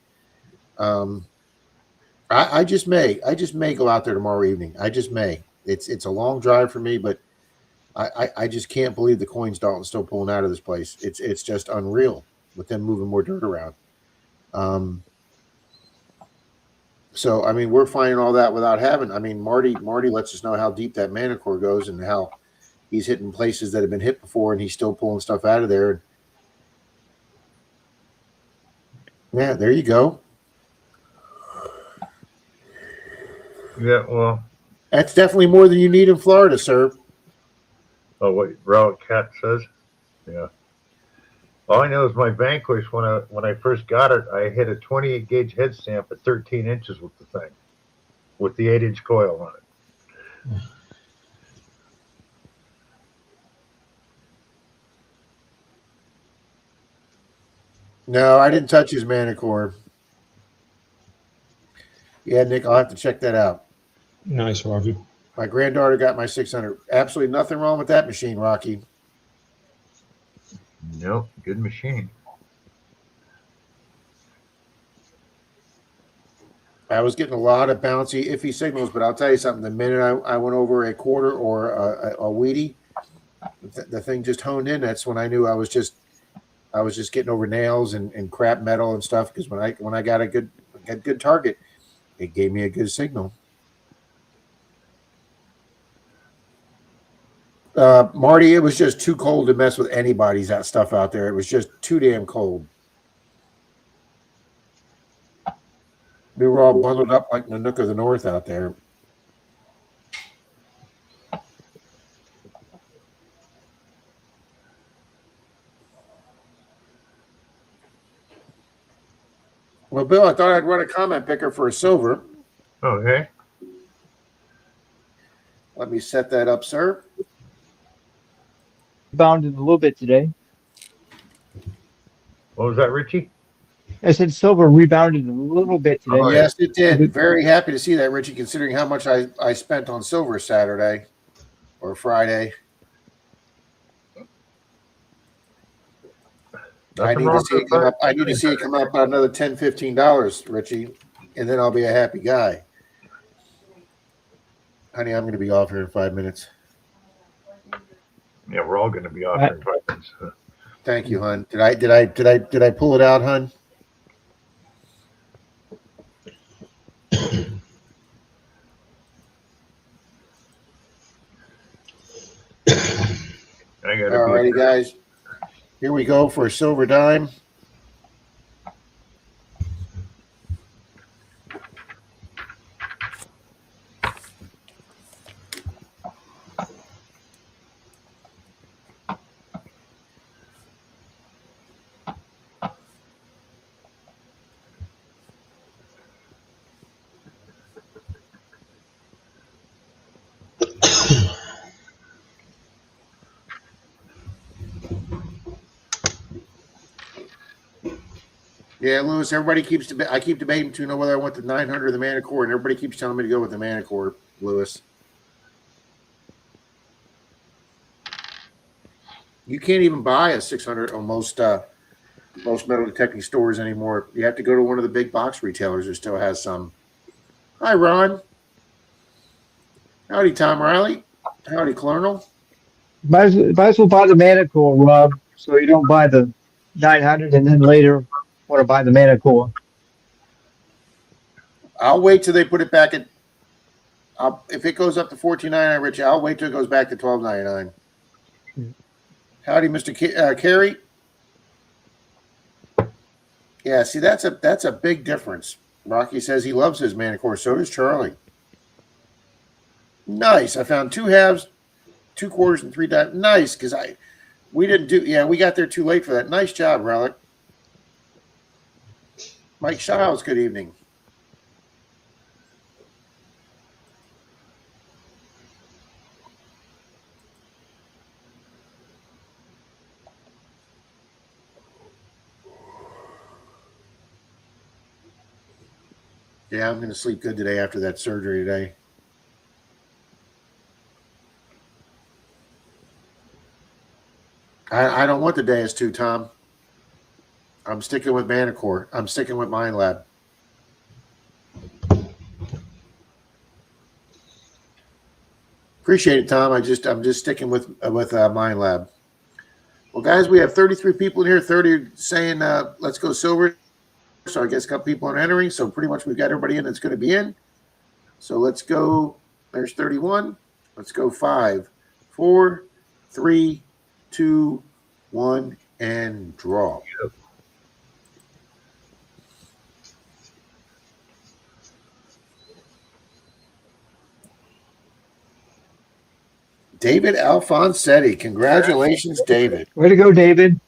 I just may go out there tomorrow evening. I just may. It's a long drive for me, but I just can't believe the coins Dalton's still pulling out of this place. It's just unreal with them moving more dirt around. So I mean, we're finding all that without having. I mean, Marty lets us know how deep that Manicore goes and how he's hitting places that have been hit before, and he's still pulling stuff out of there. Yeah, there you go. Yeah, well. That's definitely more than you need in Florida, sir. Oh, what Relic Cat says? Yeah. All I know is my Vanquish, when I first got it, I hit a 28 gauge head stamp at 13 inches with the thing, with the 8-inch coil on it. No, I didn't touch his Manicore. Yeah, Nick, I'll have to check that out. Nice, Rocky. My granddaughter got my 600. Absolutely nothing wrong with that machine, Rocky. Nope, good machine. I was getting a lot of bouncy, iffy signals, but I'll tell you something. The minute I went over a quarter or a Wheatie, the thing just honed in. That's when I knew I was just getting over nails and crap metal and stuff. Because when I got a good target, it gave me a good signal. Marty, it was just too cold to mess with anybody's that stuff out there. It was just too damn cold. We were all bundled up like the Nook of the North out there. Well, Bill, I thought I'd run a comment picker for a silver. Okay. Let me set that up, sir. Rebounded a little bit today. What was that, Richie? I said silver rebounded a little bit today. Oh, Yes, it did. Very happy to see that, Richie, considering how much I spent on silver Saturday or Friday. I need to see it come up. I need to see it come up by another $10, $15, Richie, and then I'll be a happy guy. Honey, I'm going to be off here in 5 minutes. Yeah, we're all going to be off here in 5 minutes. Thank you, hon. Did I pull it out, hon? All righty, guys. Here we go for a silver dime. Yeah, Lewis, everybody keeps I keep debating to know whether I want the 900 or the Manicore, and everybody keeps telling me to go with the Manicore, Lewis. You can't even buy a 600 on most metal detecting stores anymore. You have to go to one of the big box retailers who still has some. Hi, Ron. Howdy, Tom Riley. Howdy, Colonel. Might as well buy the Manicore, Rob, so you don't buy the 900 and then later want to buy the Manicore. I'll wait till they put it back at. If it goes up to $14.99, Rich, I'll wait till it goes back to $12.99. Howdy, Mr. Carey. Yeah, see, that's a big difference. Rocky says he loves his Manicore. So does Charlie. Nice. I found 2 halves, 2 quarters, and 3 dimes. Nice, because we got there too late for that. Nice job, Relic. Mike Shiles, good evening. Yeah, I'm going to sleep good today after that surgery today. I don't want the Deus 2, Tom. I'm sticking with Manicore. I'm sticking with Mind Lab. Appreciate it, Tom. I'm just sticking with Mind Lab. Well, guys, we have 33 people in here. 30 saying let's go silver. So I guess a couple people are entering. So pretty much we've got everybody in that's going to be in. So let's go. There's 31. Let's go 5, 4, 3, 2, 1, and draw. David Alfonsetti. Congratulations, David. Way to go, David.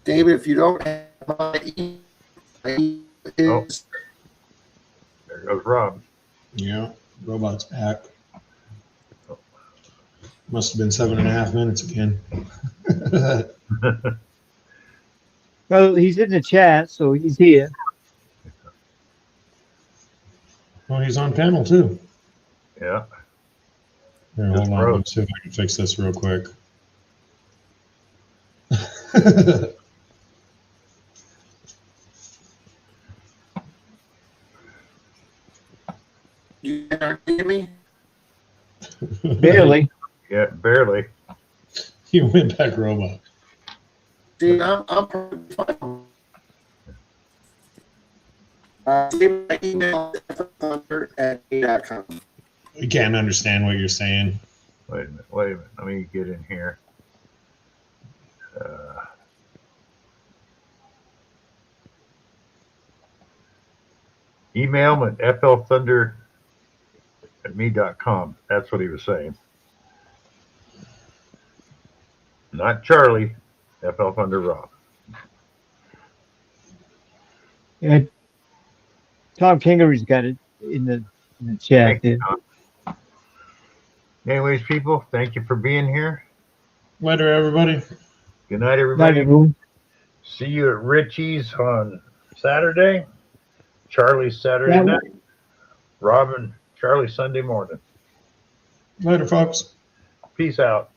David, if you don't have my email, Oh. There goes Rob. Yeah, robot's back. Must have been 7.5 minutes again. Well, he's in the chat, so he's here. Oh, he's on panel too. Yeah. Here, hold on. Let me see if I can fix this real quick. You aren't hearing me? Barely. Yeah, barely. You went back robot. See, I'm perfectly fine. David, my email is thunder@a.com. We can't understand what you're saying. Wait a minute. Let me get in here. Email him at flthunder@me.com. That's what he was saying. Not Charlie, FL Thunder Rob. Yeah. Tom Kingery's got it in the chat. Thank you, Tom. Anyways, people, thank you for being here. Later, everybody. Good night, Night, everybody. everyone. See you at Richie's on Saturday. Charlie's Saturday Yeah. night. Robin, Charlie Sunday morning. Later, folks. Peace out.